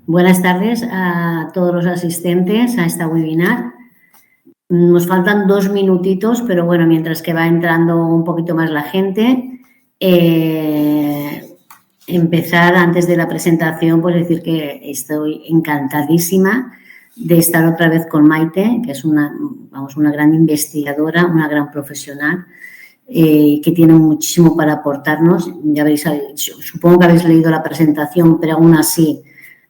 Buenas tardes a todos los asistentes a esta webinar. Nos faltan 2 minutitos, pero bueno, mientras que va entrando un poquito más la gente, empezar antes de la presentación, pues decir que estoy encantadísima de estar otra vez con Maite, que es una gran investigadora, una gran profesional, que tiene muchísimo para aportarnos. Ya veis, supongo que habéis leído la presentación, pero aún así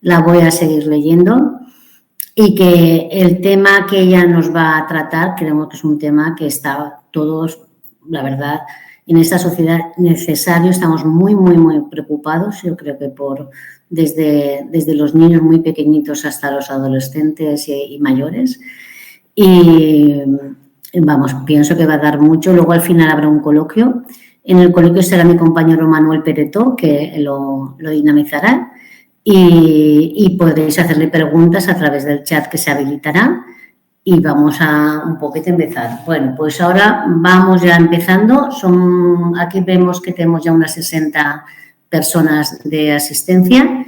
la voy a seguir leyendo, y que el tema que ella nos va a tratar, creemos que es un tema que está todos, la verdad, en esta sociedad necesario. Estamos muy, muy, muy preocupados, yo creo que desde los niños muy pequeñitos hasta los adolescentes y mayores. Y vamos, pienso que va a dar mucho. Luego al final habrá un coloquio. En el coloquio será mi compañero Manuel Peretó, que lo dinamizará. Y podréis hacerle preguntas a través del chat que se habilitará y vamos a un poquito empezar. Bueno, pues ahora vamos ya empezando. Aquí vemos que tenemos ya unas 60 personas de asistencia.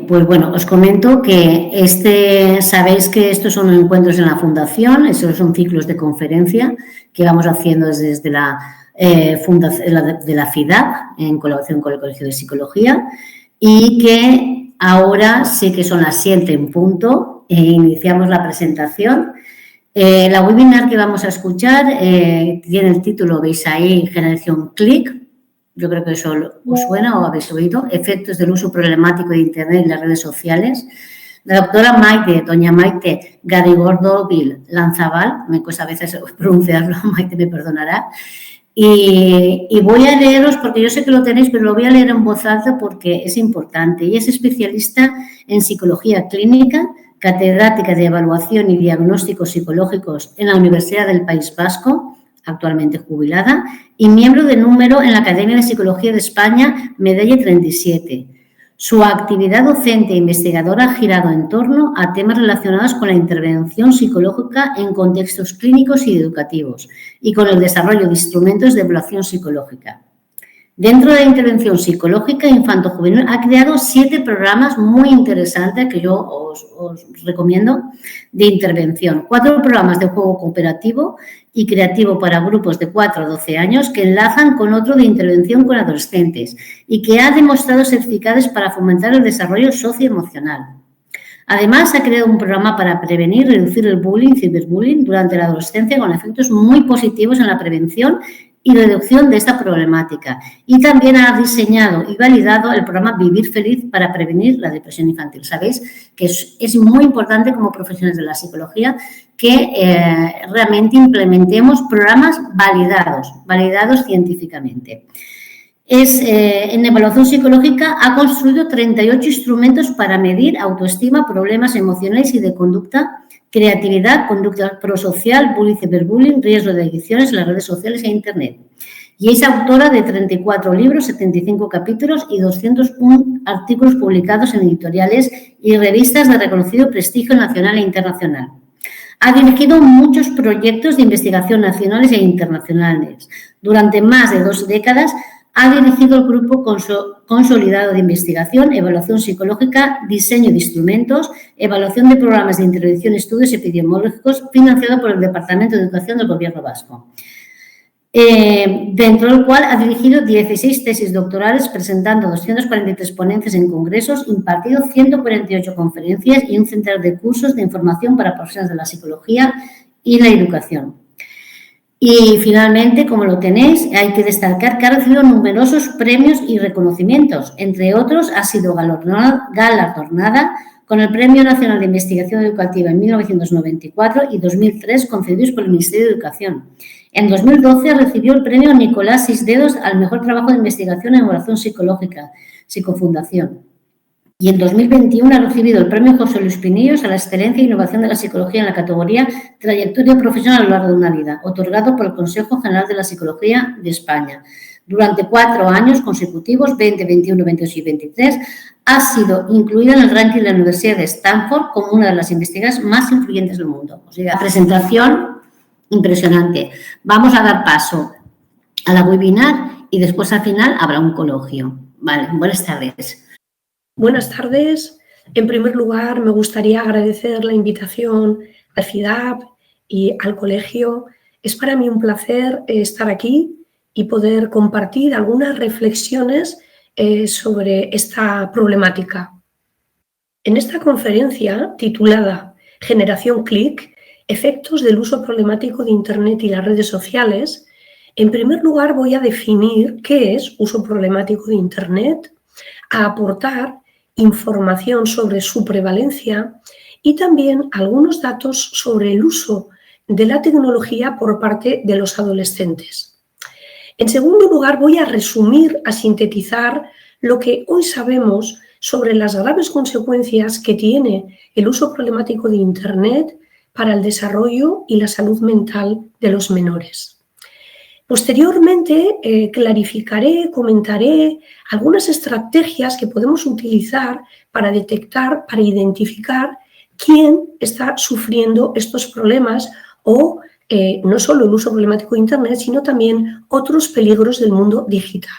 Pues bueno, os comento que sabéis que estos son encuentros en la Fundación, esos son ciclos de conferencia que vamos haciendo desde la Fundación de la FIDAP en colaboración con el Colegio de Psicología, y que ahora sí que son las 7 en punto e iniciamos la presentación. La webinar que vamos a escuchar tiene el título, veis ahí, Generación Click. Yo creo que eso os suena o habéis oído. Efectos del uso problemático de Internet y las redes sociales. La doctora doña Maite Garigordo-Vil Lanzaval, me cuesta a veces pronunciarlo, Maite me perdonará. Y voy a leeros porque yo sé que lo tenéis, pero lo voy a leer en voz alta porque es importante. Ella es especialista en psicología clínica, catedrática de evaluación y diagnósticos psicológicos en la Universidad del País Vasco, actualmente jubilada, y miembro de número en la Academia de Psicología de España, Medalla 37. Su actividad docente e investigadora ha girado en torno a temas relacionados con la intervención psicológica en contextos clínicos y educativos y con el desarrollo de instrumentos de evaluación psicológica. Dentro de la intervención psicológica infanto-juvenil ha creado 7 programas muy interesantes que yo os recomiendo de intervención. 4 programas de juego cooperativo y creativo para grupos de 4 a 12 años que enlazan con otro de intervención con adolescentes y que ha demostrado ser eficaces para fomentar el desarrollo socioemocional. Además, ha creado un programa para prevenir y reducir el bullying, ciberbullying, durante la adolescencia con efectos muy positivos en la prevención y reducción de esta problemática. Y también ha diseñado y validado el programa Vivir Feliz para prevenir la depresión infantil. Sabéis que es muy importante como profesionales de la psicología que realmente implementemos programas validados científicamente. En evaluación psicológica ha construido 38 instrumentos para medir autoestima, problemas emocionales y de conducta, creatividad, conducta prosocial, bullying, ciberbullying, riesgo de adicciones en las redes sociales e Internet. Y es autora de 34 libros, 75 capítulos y 201 artículos publicados en editoriales y revistas de reconocido prestigio nacional e internacional. Ha dirigido muchos proyectos de investigación nacionales e internacionales. Durante más de 2 décadas ha dirigido el Grupo Consolidado de Investigación, Evaluación Psicológica, Diseño de Instrumentos, Evaluación de Programas de Intervención y Estudios Epidemiológicos, financiado por el Departamento de Educación del Gobierno Vasco, dentro del cual ha dirigido 16 tesis doctorales, presentando 243 ponencias en congresos, impartido 148 conferencias y un centenar de cursos de información para profesionales de la psicología y la educación. Y finalmente, como lo tenéis, hay que destacar que ha recibido numerosos premios y reconocimientos. Entre otros, ha sido galardonada con el Premio Nacional de Investigación Educativa en 1994 y 2003, concedidos por el Ministerio de Educación. En 2012 recibió el Premio Nicolás Sisdedos al mejor trabajo de investigación en evaluación psicológica, Psicofundación. Y en 2021 ha recibido el Premio José Luis Pinillos a la excelencia e innovación de la psicología en la categoría Trayectoria Profesional a lo largo de una vida, otorgado por el Consejo General de la Psicología de España. Durante 4 años consecutivos, 20, 21, 22 y 23, ha sido incluida en el ranking de la Universidad de Stanford como una de las investigadoras más influyentes del mundo. O sea, la presentación impresionante. Vamos a dar paso a la webinar y después al final habrá un coloquio. Vale, buenas tardes. Buenas tardes. En primer lugar, me gustaría agradecer la invitación al CIDAP y al colegio. Es para mí un placer estar aquí y poder compartir algunas reflexiones sobre esta problemática. En esta conferencia titulada Generación Click, efectos del uso problemático de Internet y las redes sociales, en primer lugar voy a definir qué es uso problemático de Internet, a aportar información sobre su prevalencia y también algunos datos sobre el uso de la tecnología por parte de los adolescentes. En segundo lugar, voy a resumir, a sintetizar lo que hoy sabemos sobre las graves consecuencias que tiene el uso problemático de Internet para el desarrollo y la salud mental de los menores. Posteriormente, clarificaré, comentaré algunas estrategias que podemos utilizar para detectar, para identificar quién está sufriendo estos problemas o no solo el uso problemático de Internet, sino también otros peligros del mundo digital.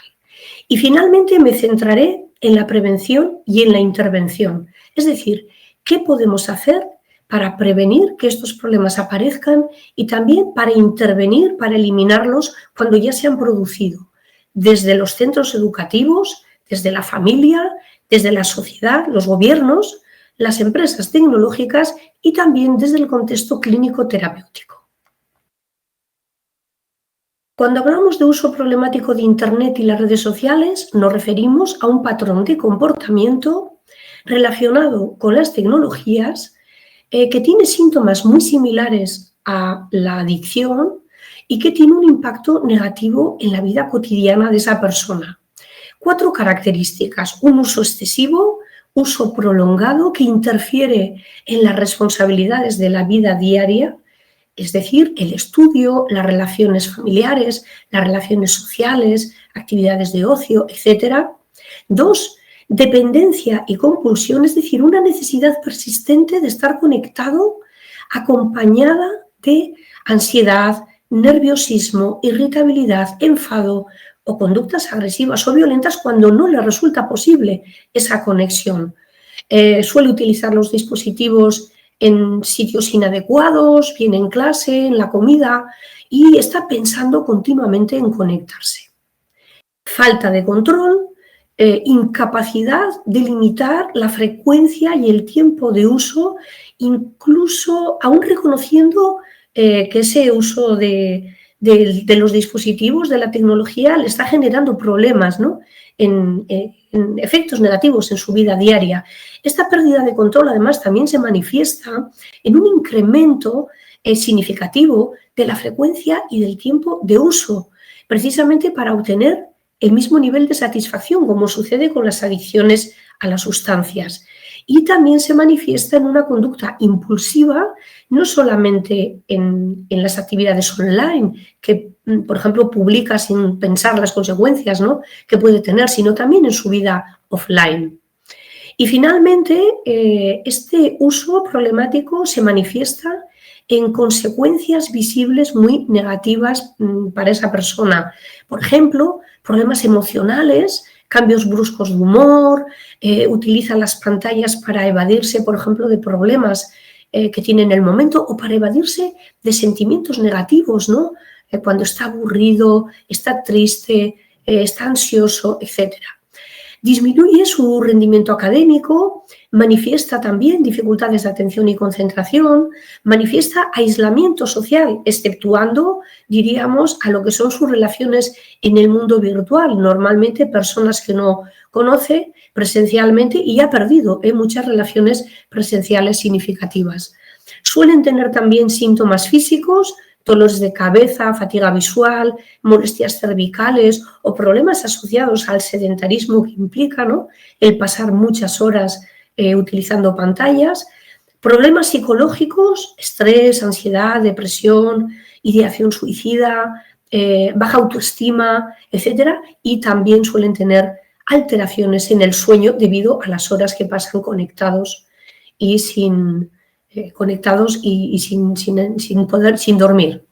Y finalmente me centraré en la prevención y en la intervención, es decir, qué podemos hacer para prevenir que estos problemas aparezcan y también para intervenir, para eliminarlos cuando ya se han producido, desde los centros educativos, desde la familia, desde la sociedad, los gobiernos, las empresas tecnológicas y también desde el contexto clínico-terapéutico. Cuando hablamos de uso problemático de Internet y las redes sociales, nos referimos a un patrón de comportamiento relacionado con las tecnologías que tiene síntomas muy similares a la adicción y que tiene un impacto negativo en la vida cotidiana de esa persona. 4 características: un uso excesivo, uso prolongado que interfiere en las responsabilidades de la vida diaria, es decir, el estudio, las relaciones familiares, las relaciones sociales, actividades de ocio, etc. 2, dependencia y compulsión, es decir, una necesidad persistente de estar conectado, acompañada de ansiedad, nerviosismo, irritabilidad, enfado o conductas agresivas o violentas cuando no le resulta posible esa conexión. Suele utilizar los dispositivos en sitios inadecuados, bien en clase, en la comida, y está pensando continuamente en conectarse. Falta de control, incapacidad de limitar la frecuencia y el tiempo de uso, incluso aún reconociendo que ese uso de los dispositivos, de la tecnología, le está generando problemas, ¿no? en efectos negativos en su vida diaria. Esta pérdida de control, además, también se manifiesta en un incremento significativo de la frecuencia y del tiempo de uso, precisamente para obtener el mismo nivel de satisfacción, como sucede con las adicciones a las sustancias. Y también se manifiesta en una conducta impulsiva, no solamente en las actividades online, que, por ejemplo, publica sin pensar las consecuencias, ¿no?, que puede tener, sino también en su vida offline. Y finalmente, este uso problemático se manifiesta en consecuencias visibles muy negativas para esa persona. Por ejemplo, problemas emocionales, cambios bruscos de humor, utiliza las pantallas para evadirse, por ejemplo, de problemas que tiene en el momento o para evadirse de sentimientos negativos, ¿no? Cuando está aburrido, está triste, está ansioso, etc. Disminuye su rendimiento académico, manifiesta también dificultades de atención y concentración, manifiesta aislamiento social, exceptuando, diríamos, a lo que son sus relaciones en el mundo virtual, normalmente personas que no conoce presencialmente y ha perdido muchas relaciones presenciales significativas. Suelen tener también síntomas físicos, dolores de cabeza, fatiga visual, molestias cervicales o problemas asociados al sedentarismo que implica, ¿no?, el pasar muchas horas utilizando pantallas, problemas psicológicos, estrés, ansiedad, depresión, ideación suicida, baja autoestima, etc. Y también suelen tener alteraciones en el sueño debido a las horas que pasan conectados y sin dormir.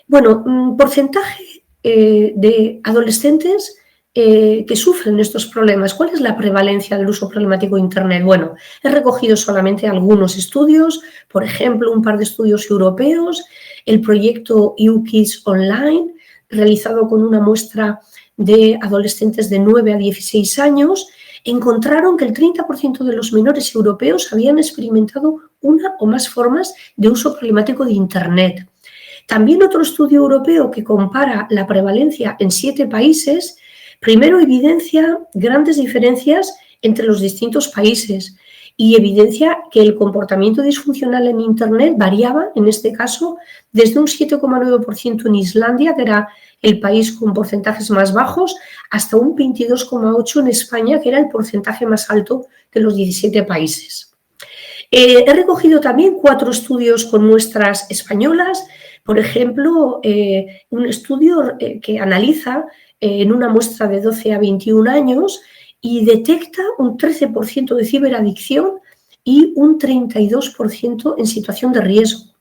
Bueno, porcentaje de adolescentes que sufren estos problemas. ¿Cuál es la prevalencia del uso problemático de Internet? Bueno, he recogido solamente algunos estudios, por ejemplo, un par de estudios europeos, el proyecto YouKids Online, realizado con una muestra de adolescentes de 9 a 16 años, encontraron que el 30% de los menores europeos habían experimentado una o más formas de uso problemático de Internet. También otro estudio europeo que compara la prevalencia en 7 países, primero evidencia grandes diferencias entre los distintos países y evidencia que el comportamiento disfuncional en Internet variaba, en este caso, desde un 7,9% en Islandia, que era el país con porcentajes más bajos, hasta un 22,8% en España, que era el porcentaje más alto de los 17 países. He recogido también 4 estudios con muestras españolas, por ejemplo, un estudio que analiza en una muestra de 12 a 21 años y detecta un 13% de ciberadicción y un 32% en situación de riesgo.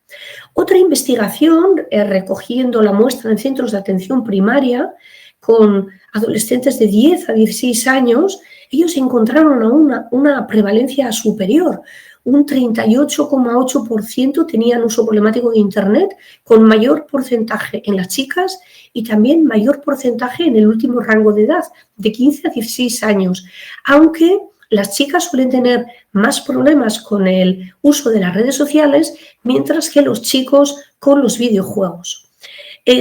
Otra investigación, recogiendo la muestra en centros de atención primaria con adolescentes de 10 a 16 años, ellos encontraron una prevalencia superior. Un 38,8% tenían uso problemático de Internet, con mayor porcentaje en las chicas y también mayor porcentaje en el último rango de edad, de 15 a 16 años, aunque las chicas suelen tener más problemas con el uso de las redes sociales, mientras que los chicos con los videojuegos.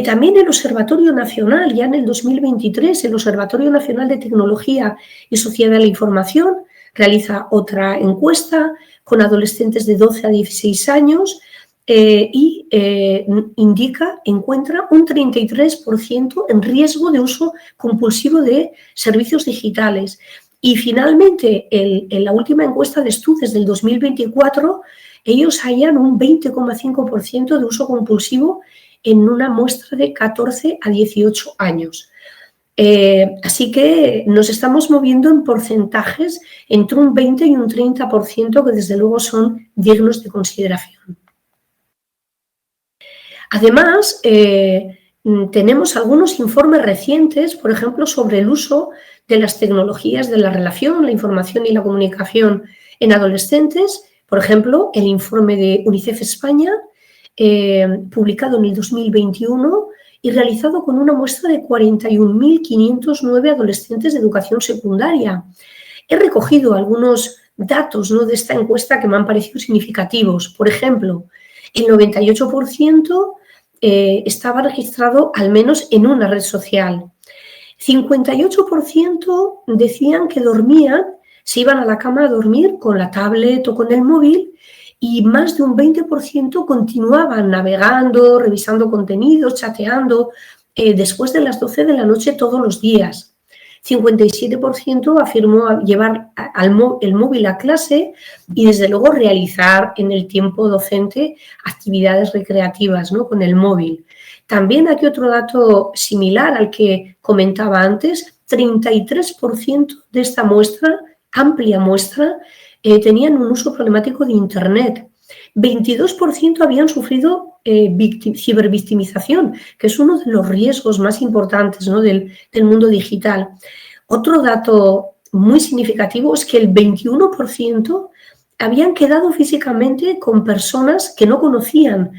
También el Observatorio Nacional, ya en el 2023, el Observatorio Nacional de Tecnología y Sociedad de la Información realiza otra encuesta con adolescentes de 12 a 16 años y encuentra un 33% en riesgo de uso compulsivo de servicios digitales. Y finalmente, en la última encuesta de estudios del 2024, ellos hallan un 20,5% de uso compulsivo en una muestra de 14 a 18 años. Así que nos estamos moviendo en porcentajes entre un 20 y un 30% que desde luego son dignos de consideración. Además, tenemos algunos informes recientes, por ejemplo, sobre el uso de las tecnologías de la relación, la información y la comunicación en adolescentes. Por ejemplo, el informe de UNICEF España, publicado en el 2021 y realizado con una muestra de 41.509 adolescentes de educación secundaria. He recogido algunos datos, ¿no?, de esta encuesta que me han parecido significativos. Por ejemplo, el 98% estaba registrado al menos en una red social. 58% decían que dormían, se iban a la cama a dormir con la tablet o con el móvil, y más de un 20% continuaban navegando, revisando contenidos, chateando, después de las 12 de la noche todos los días. 57% afirmó llevar el móvil a clase y, desde luego, realizar en el tiempo docente actividades recreativas, ¿no?, con el móvil. También aquí otro dato similar al que comentaba antes: 33% de esta muestra, amplia muestra, tenían un uso problemático de Internet. 22% habían sufrido cibervictimización, que es uno de los riesgos más importantes, ¿no?, del mundo digital. Otro dato muy significativo es que el 21% habían quedado físicamente con personas que no conocían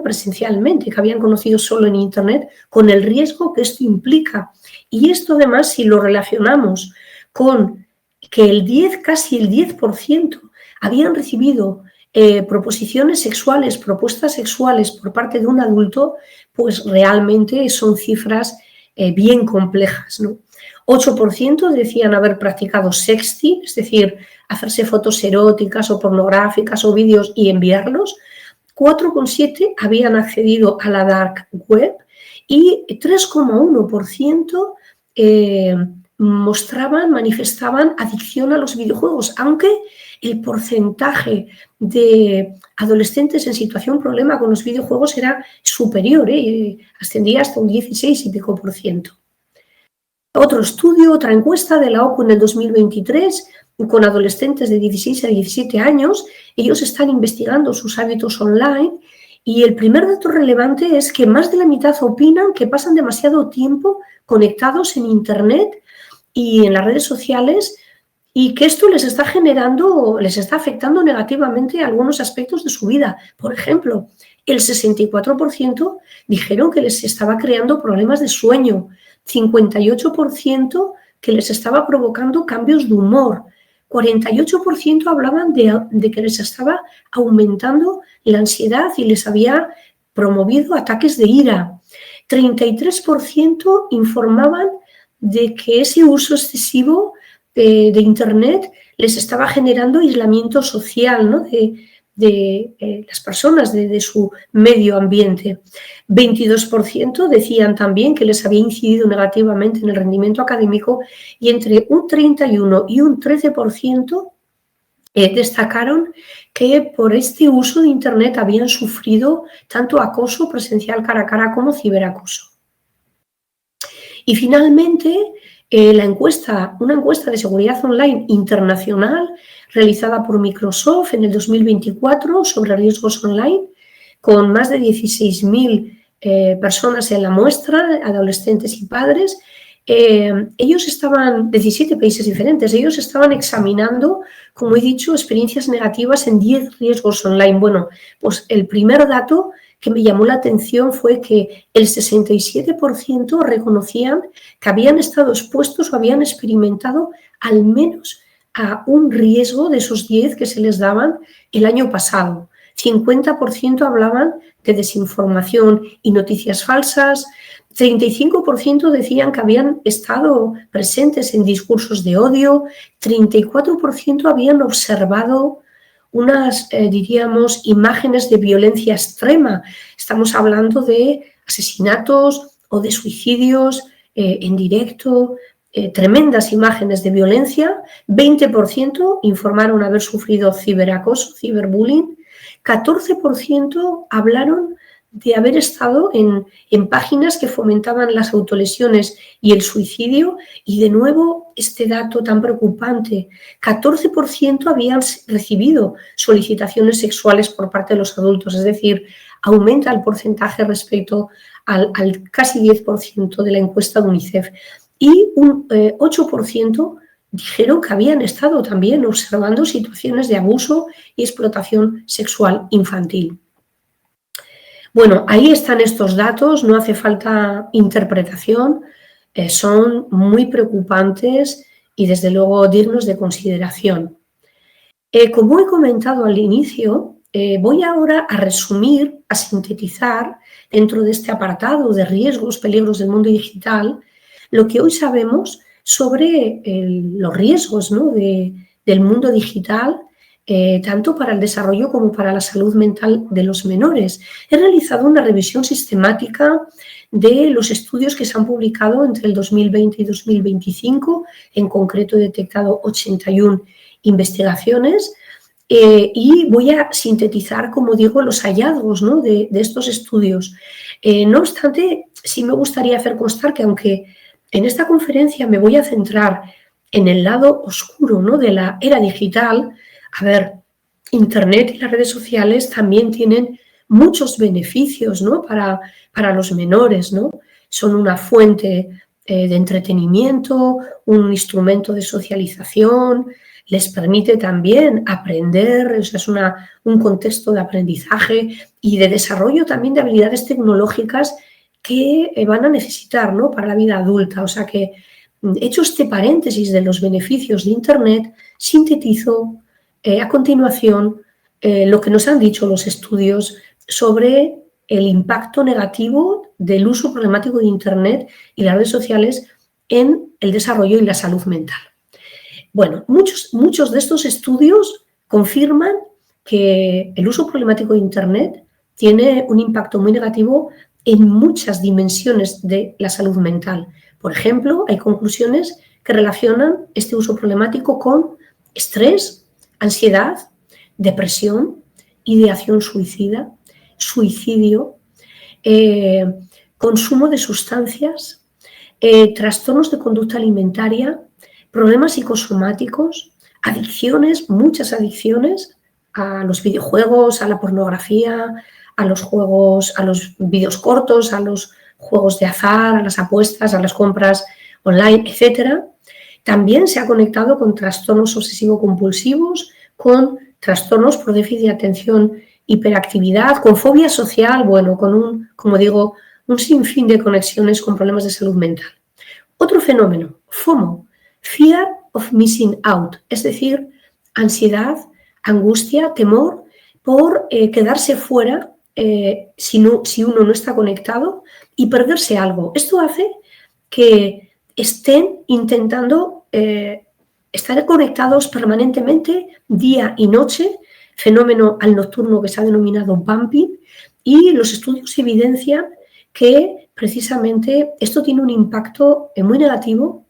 presencialmente, que habían conocido solo en Internet, con el riesgo que esto implica. Y esto, además, si lo relacionamos con que casi el 10% habían recibido proposiciones sexuales, propuestas sexuales por parte de un adulto, pues realmente son cifras bien complejas, ¿no? 8% decían haber practicado sexting, es decir, hacerse fotos eróticas o pornográficas o vídeos y enviarlos. 4,7% habían accedido a la dark web y 3,1% manifestaban adicción a los videojuegos, aunque el porcentaje de adolescentes en situación de problema con los videojuegos era superior, ascendía hasta un 16%. Otro estudio, otra encuesta de la OCU en el 2023, con adolescentes de 16 a 17 años, ellos están investigando sus hábitos online Y el primer dato relevante es que más de la mitad opinan que pasan demasiado tiempo conectados en Internet y en las redes sociales y que esto les está afectando negativamente a algunos aspectos de su vida. Por ejemplo, el 64% dijeron que les estaba creando problemas de sueño, 58% que les estaba provocando cambios de humor, 48% hablaban de que les estaba aumentando la ansiedad y les había promovido ataques de ira, 33% informaban de que ese uso excesivo de Internet les estaba generando aislamiento social, ¿no? de las personas, de su medio ambiente. 22% decían también que les había incidido negativamente en el rendimiento académico y entre un 31 y un 13% destacaron que por este uso de Internet habían sufrido tanto acoso presencial cara a cara como ciberacoso. Y finalmente, una encuesta de seguridad online internacional realizada por Microsoft en el 2024 sobre riesgos online, con más de 16.000 personas en la muestra, adolescentes y padres. Ellos estaban, 17 países diferentes, ellos estaban examinando, como he dicho, experiencias negativas en 10 riesgos online. Bueno, pues el primer dato que me llamó la atención fue que el 67% reconocían que habían estado expuestos o habían experimentado al menos a un riesgo de esos 10 que se les daban el año pasado. 50% hablaban de desinformación y noticias falsas, 35% decían que habían estado presentes en discursos de odio, 34% habían observado unas, diríamos, imágenes de violencia extrema. Estamos hablando de asesinatos o de suicidios en directo, tremendas imágenes de violencia. 20% informaron haber sufrido ciberacoso, ciberbullying. 14% hablaron de haber estado en páginas que fomentaban las autolesiones y el suicidio. Y de nuevo, este dato tan preocupante, 14% habían recibido solicitaciones sexuales por parte de los adultos, es decir, aumenta el porcentaje respecto al casi 10% de la encuesta de UNICEF. Y un 8% dijeron que habían estado también observando situaciones de abuso y explotación sexual infantil. Bueno, ahí están estos datos, no hace falta interpretación, son muy preocupantes y desde luego dignos de consideración. Como he comentado al inicio, voy ahora a resumir, a sintetizar dentro de este apartado de riesgos, peligros del mundo digital, lo que hoy sabemos sobre los riesgos, ¿no? del mundo digital, tanto para el desarrollo como para la salud mental de los menores. He realizado una revisión sistemática de los estudios que se han publicado entre el 2020 y 2025, en concreto he detectado 81 investigaciones y voy a sintetizar, como digo, los hallazgos, ¿no? de estos estudios. No obstante, sí me gustaría hacer constar que aunque en esta conferencia me voy a centrar en el lado oscuro, ¿no? de la era digital, a ver, Internet y las redes sociales también tienen muchos beneficios, ¿no? para los menores, ¿no? Son una fuente de entretenimiento, un instrumento de socialización, les permite también aprender, o sea, es un contexto de aprendizaje y de desarrollo también de habilidades tecnológicas que van a necesitar, ¿no? para la vida adulta. O sea que, hecho este paréntesis de los beneficios de Internet, sintetizo a continuación lo que nos han dicho los estudios sobre el impacto negativo del uso problemático de Internet y las redes sociales en el desarrollo y la salud mental. Bueno, muchos de estos estudios confirman que el uso problemático de Internet tiene un impacto muy negativo en muchas dimensiones de la salud mental. Por ejemplo, hay conclusiones que relacionan este uso problemático con estrés, ansiedad, depresión, ideación suicida, suicidio, consumo de sustancias, trastornos de conducta alimentaria, problemas psicosomáticos, adicciones, muchas adicciones a los videojuegos, a la pornografía, a los juegos, a los vídeos cortos, a los juegos de azar, a las apuestas, a las compras online, etc. También se ha conectado con trastornos obsesivo-compulsivos, con trastornos por déficit de atención, hiperactividad, con fobia social, bueno, con como digo, un sinfín de conexiones con problemas de salud mental. Otro fenómeno, FOMO, Fear of Missing Out, es decir, ansiedad, angustia, temor por quedarse fuera si uno no está conectado y perderse algo. Esto hace que estén intentando estar conectados permanentemente día y noche, fenómeno al nocturno que se ha denominado bumping, y los estudios evidencian que precisamente esto tiene un impacto muy negativo,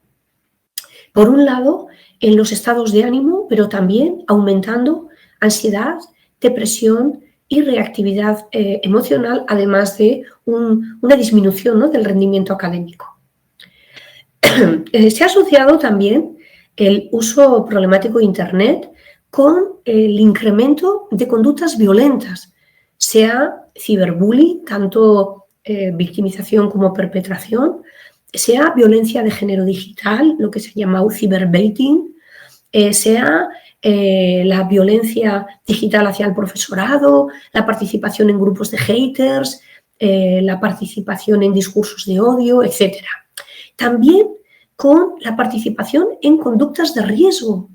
por un lado, en los estados de ánimo, pero también aumentando ansiedad, depresión y reactividad emocional, además de una disminución, ¿no?, del rendimiento académico. Se ha asociado también el uso problemático de Internet con el incremento de conductas violentas, sea ciberbullying, tanto victimización como perpetración, sea violencia de género digital, lo que se llama cyberbaiting, sea la violencia digital hacia el profesorado, la participación en grupos de haters, la participación en discursos de odio, etc. También con la participación en conductas de riesgo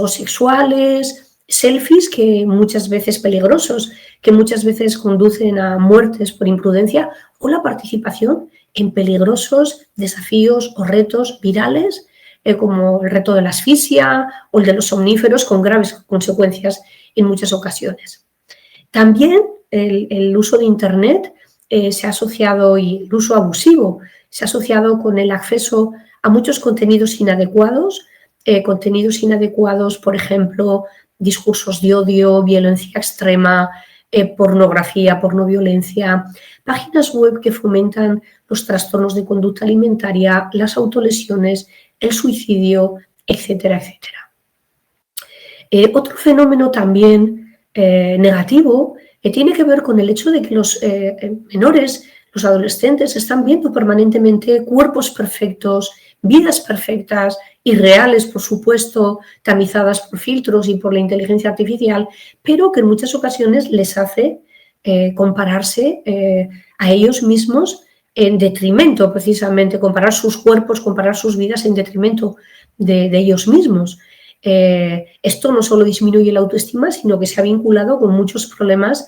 sexuales, selfies que muchas veces peligrosos, que muchas veces conducen a muertes por imprudencia, o la participación en peligrosos desafíos o retos virales, como el reto de la asfixia o el de los somníferos, con graves consecuencias en muchas ocasiones. También el uso de Internet se ha asociado, y el uso abusivo, se ha asociado con el acceso a muchos contenidos inadecuados, por ejemplo, discursos de odio, violencia extrema, pornografía, pornoviolencia, páginas web que fomentan los trastornos de conducta alimentaria, las autolesiones, el suicidio, etcétera, etcétera. Otro fenómeno también negativo tiene que ver con el hecho de que los menores, los adolescentes, están viendo permanentemente cuerpos perfectos, vidas perfectas, irreales, por supuesto, tamizadas por filtros y por la inteligencia artificial, pero que en muchas ocasiones les hace compararse a ellos mismos en detrimento, precisamente, comparar sus cuerpos, comparar sus vidas en detrimento de ellos mismos. Esto no solo disminuye la autoestima, sino que se ha vinculado con muchos problemas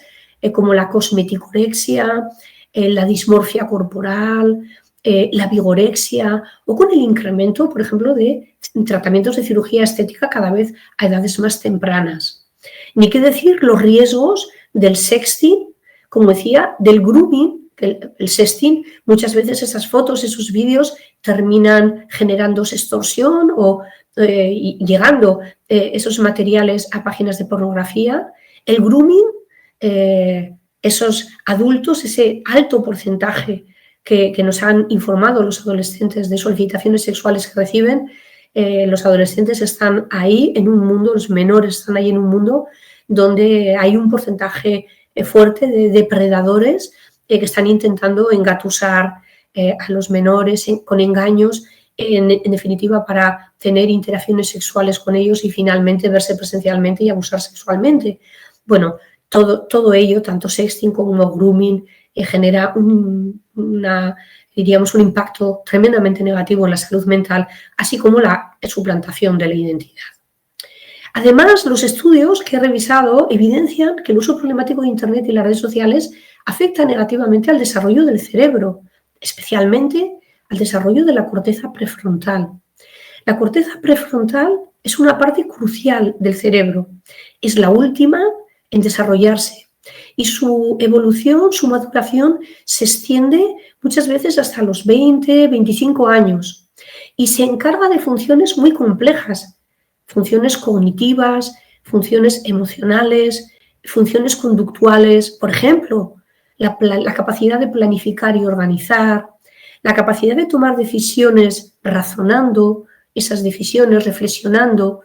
como la cosmeticorexia, la dismorfia corporal, la vigorexia, o con el incremento, por ejemplo, de tratamientos de cirugía estética cada vez a edades más tempranas. Ni qué decir los riesgos del sexting, como decía, del grooming. El sexting, muchas veces esas fotos, esos vídeos terminan generando sextorsión o llegando esos materiales a páginas de pornografía. El grooming, esos adultos, ese alto porcentaje que nos han informado los adolescentes de solicitaciones sexuales que reciben, los adolescentes están ahí en un mundo, los menores están ahí en un mundo donde hay un porcentaje fuerte de depredadores que están intentando engatusar a los menores con engaños, en definitiva, para tener interacciones sexuales con ellos y finalmente verse presencialmente y abusar sexualmente. Bueno, todo ello, tanto sexting como grooming, genera un impacto tremendamente negativo en la salud mental, así como la suplantación de la identidad. Además, los estudios que he revisado evidencian que el uso problemático de Internet y las redes sociales afecta negativamente al desarrollo del cerebro, especialmente al desarrollo de la corteza prefrontal. La corteza prefrontal es una parte crucial del cerebro, es la última en desarrollarse y su evolución, su maduración se extiende muchas veces hasta los 20, 25 años y se encarga de funciones muy complejas, funciones cognitivas, funciones emocionales, funciones conductuales, por ejemplo, la capacidad de planificar y organizar, la capacidad de tomar decisiones razonando esas decisiones, reflexionando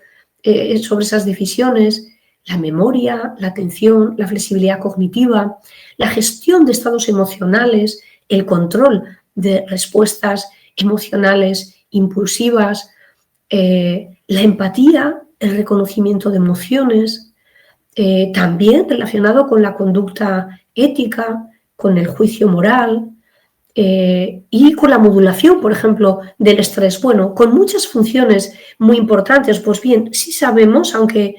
sobre esas decisiones, la memoria, la atención, la flexibilidad cognitiva, la gestión de estados emocionales, el control de respuestas emocionales impulsivas, la empatía, el reconocimiento de emociones, también relacionado con la conducta ética, con el juicio moral y con la modulación, por ejemplo, del estrés. Bueno, con muchas funciones muy importantes. Pues bien, sí sabemos, aunque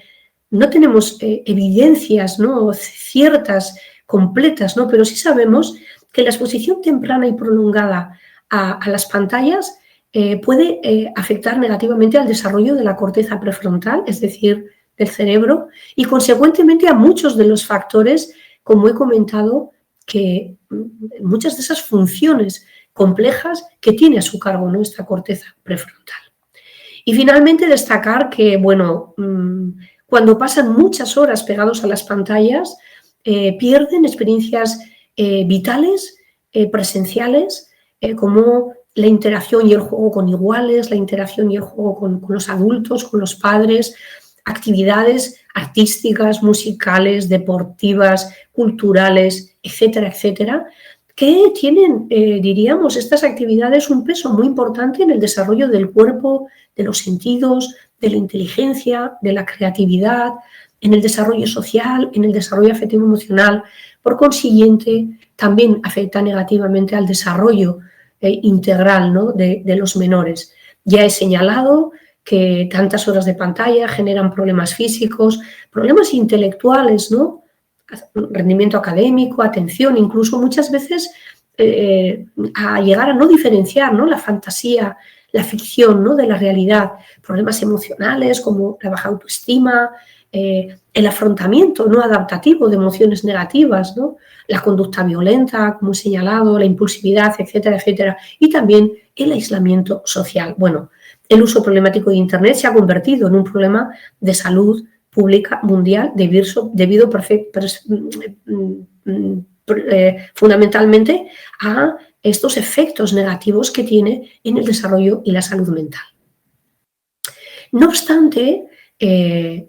no tenemos evidencias, ¿no?, ciertas, completas, ¿no?, pero sí sabemos que la exposición temprana y prolongada a las pantallas puede afectar negativamente al desarrollo de la corteza prefrontal, es decir, del cerebro, y consecuentemente a muchos de los factores, como he comentado, que muchas de esas funciones complejas que tiene a su cargo nuestra corteza prefrontal. Y finalmente destacar que, bueno, cuando pasan muchas horas pegados a las pantallas, pierden experiencias vitales, presenciales, como la interacción y el juego con iguales, la interacción y el juego con los adultos, con los padres, actividades artísticas, musicales, deportivas, culturales, etcétera, etcétera, que tienen, diríamos, estas actividades un peso muy importante en el desarrollo del cuerpo, de los sentidos, de la inteligencia, de la creatividad, en el desarrollo social, en el desarrollo afectivo emocional. Por consiguiente, también afecta negativamente al desarrollo integral, ¿no?, de los menores. Ya he señalado que tantas horas de pantalla generan problemas físicos, problemas intelectuales, ¿no?, rendimiento académico, atención, incluso muchas veces a llegar a no diferenciar, ¿no?, la fantasía, la ficción, ¿no?, de la realidad, problemas emocionales como la baja autoestima, el afrontamiento no adaptativo de emociones negativas, ¿no?, la conducta violenta, como he señalado, la impulsividad, etcétera, etcétera, y también el aislamiento social. Bueno, el uso problemático de Internet se ha convertido en un problema de salud pública mundial debido fundamentalmente a estos efectos negativos que tiene en el desarrollo y la salud mental. No obstante,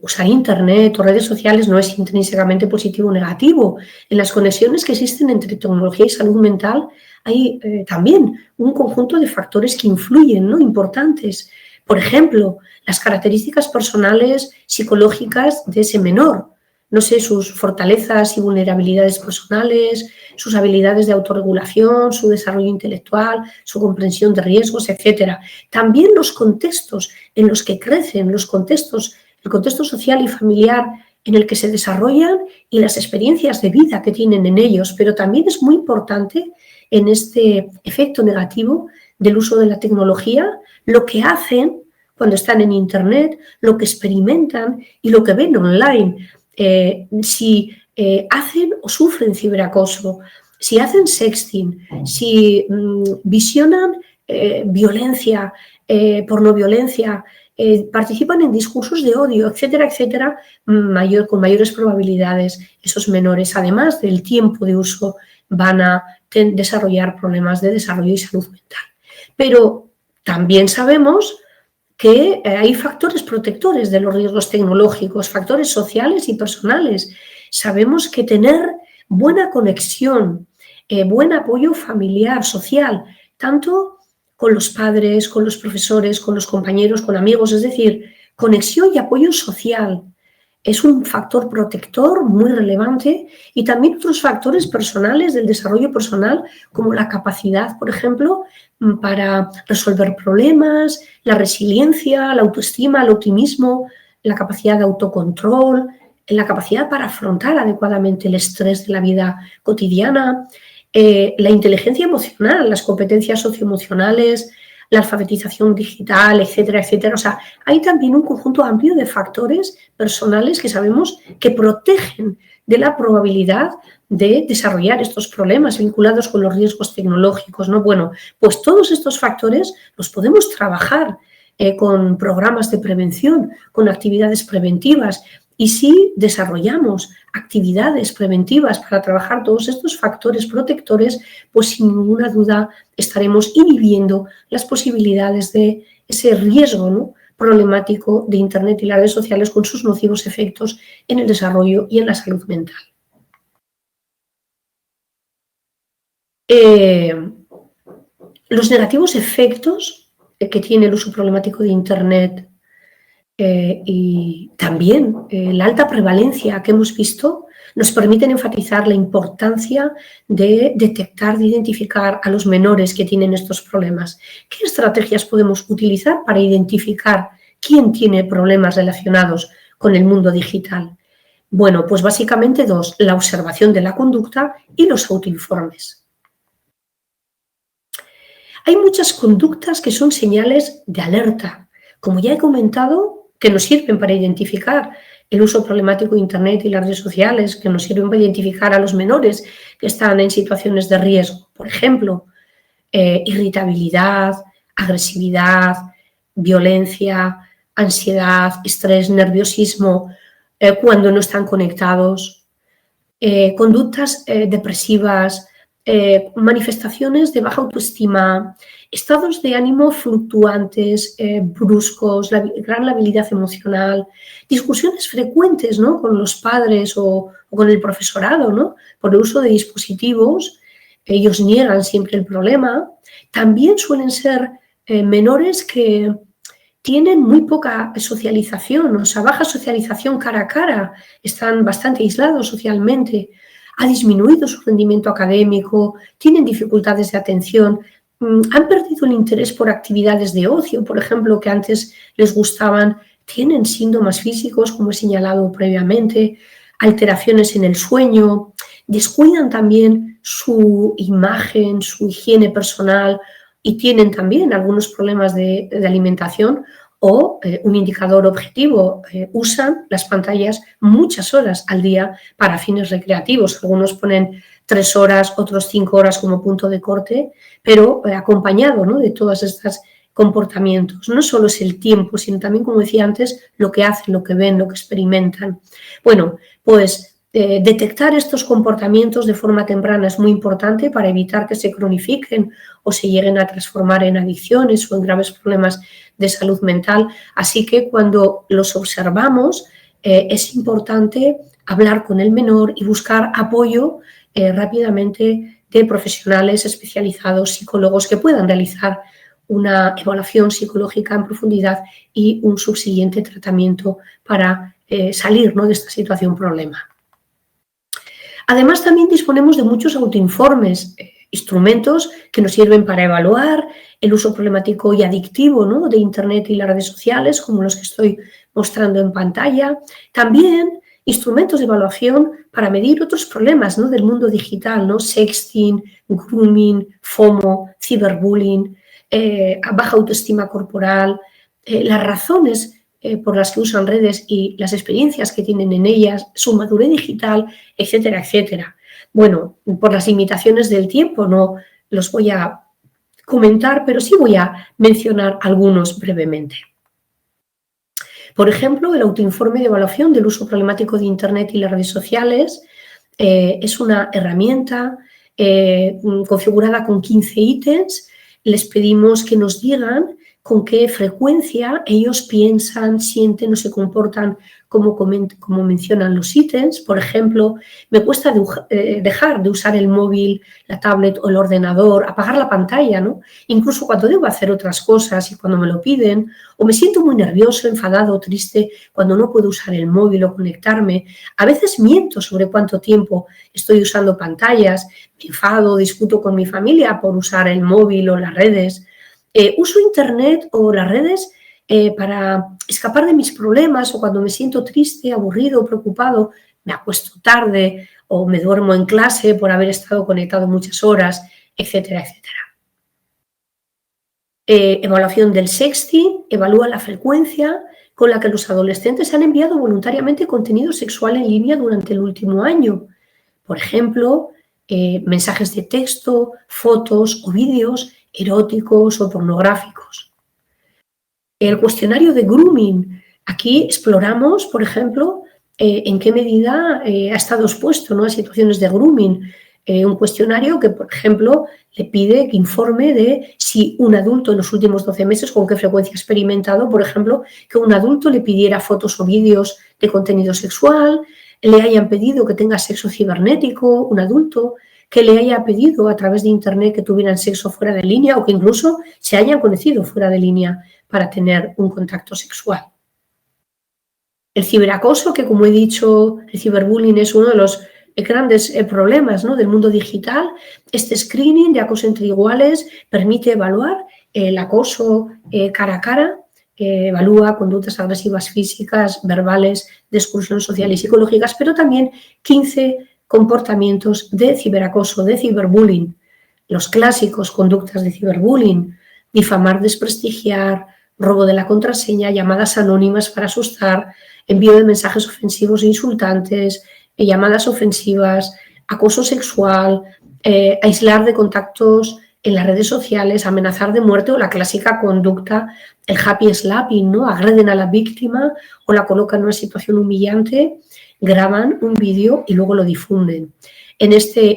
usar Internet o redes sociales no es intrínsecamente positivo o negativo. En las conexiones que existen entre tecnología y salud mental hay también un conjunto de factores que influyen, ¿no?, importantes. Por ejemplo, las características personales psicológicas de ese menor, no sé, sus fortalezas y vulnerabilidades personales, sus habilidades de autorregulación, su desarrollo intelectual, su comprensión de riesgos, etcétera. También los contextos en los que crecen, el contexto social y familiar en el que se desarrollan y las experiencias de vida que tienen en ellos, pero también es muy importante en este efecto negativo del uso de la tecnología, lo que hacen cuando están en Internet, lo que experimentan y lo que ven online. Si hacen o sufren ciberacoso, si hacen sexting, si visionan violencia, pornoviolencia, participan en discursos de odio, etcétera, etcétera, con mayores probabilidades esos menores, además del tiempo de uso, van a desarrollar problemas de desarrollo y salud mental. Pero también sabemos que hay factores protectores de los riesgos tecnológicos, factores sociales y personales. Sabemos que tener buena conexión, buen apoyo familiar, social, tanto con los padres, con los profesores, con los compañeros, con amigos, es decir, conexión y apoyo social, es un factor protector muy relevante, y también otros factores personales del desarrollo personal, como la capacidad, por ejemplo, para resolver problemas, la resiliencia, la autoestima, el optimismo, la capacidad de autocontrol, la capacidad para afrontar adecuadamente el estrés de la vida cotidiana, la inteligencia emocional, las competencias socioemocionales, la alfabetización digital, etcétera, etcétera. O sea, hay también un conjunto amplio de factores personales que sabemos que protegen de la probabilidad de desarrollar estos problemas vinculados con los riesgos tecnológicos, ¿no? Bueno, pues todos estos factores los podemos trabajar con programas de prevención, con actividades preventivas. Y si desarrollamos actividades preventivas para trabajar todos estos factores protectores, pues sin ninguna duda estaremos inhibiendo las posibilidades de ese riesgo, ¿no?, problemático de Internet y las redes sociales con sus nocivos efectos en el desarrollo y en la salud mental. Los negativos efectos que tiene el uso problemático de Internet y también la alta prevalencia que hemos visto nos permiten enfatizar la importancia de detectar, de identificar a los menores que tienen estos problemas. ¿Qué estrategias podemos utilizar para identificar quién tiene problemas relacionados con el mundo digital? Bueno, pues básicamente dos: la observación de la conducta y los autoinformes. Hay muchas conductas que son señales de alerta, como ya he comentado, que nos sirven para identificar el uso problemático de Internet y las redes sociales, que nos sirven para identificar a los menores que están en situaciones de riesgo. Por ejemplo, irritabilidad, agresividad, violencia, ansiedad, estrés, nerviosismo, cuando no están conectados, conductas depresivas, manifestaciones de baja autoestima, estados de ánimo fluctuantes, bruscos, gran labilidad emocional, discusiones frecuentes, ¿no?, con los padres o con el profesorado, ¿no?, por el uso de dispositivos. Ellos niegan siempre el problema. También suelen ser menores que tienen muy poca socialización, o sea, baja socialización cara a cara, están bastante aislados socialmente, ha disminuido su rendimiento académico, tienen dificultades de atención, han perdido el interés por actividades de ocio, por ejemplo, que antes les gustaban, tienen síntomas físicos, como he señalado previamente, alteraciones en el sueño, descuidan también su imagen, su higiene personal y tienen también algunos problemas de alimentación. O un indicador objetivo, usan las pantallas muchas horas al día para fines recreativos. Algunos ponen 3 horas, otros 5 horas como punto de corte, pero acompañado, ¿no?, de todos estos comportamientos. No solo es el tiempo, sino también, como decía antes, lo que hacen, lo que ven, lo que experimentan. Bueno, pues detectar estos comportamientos de forma temprana es muy importante para evitar que se cronifiquen o se lleguen a transformar en adicciones o en graves problemas de salud mental. Así que cuando los observamos es importante hablar con el menor y buscar apoyo rápidamente de profesionales especializados, psicólogos, que puedan realizar una evaluación psicológica en profundidad y un subsiguiente tratamiento para salir, ¿no?, de esta situación problema. Además, también disponemos de muchos autoinformes, instrumentos que nos sirven para evaluar el uso problemático y adictivo, ¿no?, de Internet y las redes sociales, como los que estoy mostrando en pantalla. También instrumentos de evaluación para medir otros problemas, ¿no?, del mundo digital, ¿no?, sexting, grooming, FOMO, ciberbullying, baja autoestima corporal, las razones por las que usan redes y las experiencias que tienen en ellas, su madurez digital, etcétera, etcétera. Bueno, por las limitaciones del tiempo no los voy a comentar, pero sí voy a mencionar algunos brevemente. Por ejemplo, el autoinforme de evaluación del uso problemático de Internet y las redes sociales es una herramienta configurada con 15 ítems. Les pedimos que nos digan con qué frecuencia ellos piensan, sienten o se comportan como mencionan los ítems. Por ejemplo, me cuesta dejar de usar el móvil, la tablet o el ordenador, apagar la pantalla, ¿no?, incluso cuando debo hacer otras cosas y cuando me lo piden, o me siento muy nervioso, enfadado o triste cuando no puedo usar el móvil o conectarme. A veces miento sobre cuánto tiempo estoy usando pantallas, me enfado, discuto con mi familia por usar el móvil o las redes. Uso Internet o las redes para escapar de mis problemas, o cuando me siento triste, aburrido, preocupado, me acuesto tarde o me duermo en clase por haber estado conectado muchas horas, etcétera, etcétera. Evaluación del sexting, evalúa la frecuencia con la que los adolescentes han enviado voluntariamente contenido sexual en línea durante el último año. Por ejemplo, mensajes de texto, fotos o vídeos eróticos o pornográficos. El cuestionario de grooming. Aquí exploramos, por ejemplo, en qué medida ha estado expuesto, ¿no?, a situaciones de grooming. un cuestionario que, por ejemplo, le pide que informe de si un adulto en los últimos 12 meses, con qué frecuencia ha experimentado, por ejemplo, que un adulto le pidiera fotos o vídeos de contenido sexual, le hayan pedido que tenga sexo cibernético, un adulto, que le haya pedido a través de Internet que tuvieran sexo fuera de línea o que incluso se hayan conocido fuera de línea para tener un contacto sexual. El ciberacoso, que como he dicho, el ciberbullying es uno de los grandes problemas, ¿no?, del mundo digital. Este screening de acoso entre iguales permite evaluar el acoso cara a cara, evalúa conductas agresivas físicas, verbales, de exclusión social y psicológicas, pero también 15 comportamientos de ciberacoso, de ciberbullying. Los clásicos: conductas de ciberbullying, difamar, desprestigiar, robo de la contraseña, llamadas anónimas para asustar, envío de mensajes ofensivos e insultantes, llamadas ofensivas, acoso sexual, aislar de contactos en las redes sociales, amenazar de muerte o la clásica conducta, el happy slapping, ¿no? Agreden a la víctima o la colocan en una situación humillante, graban un vídeo y luego lo difunden.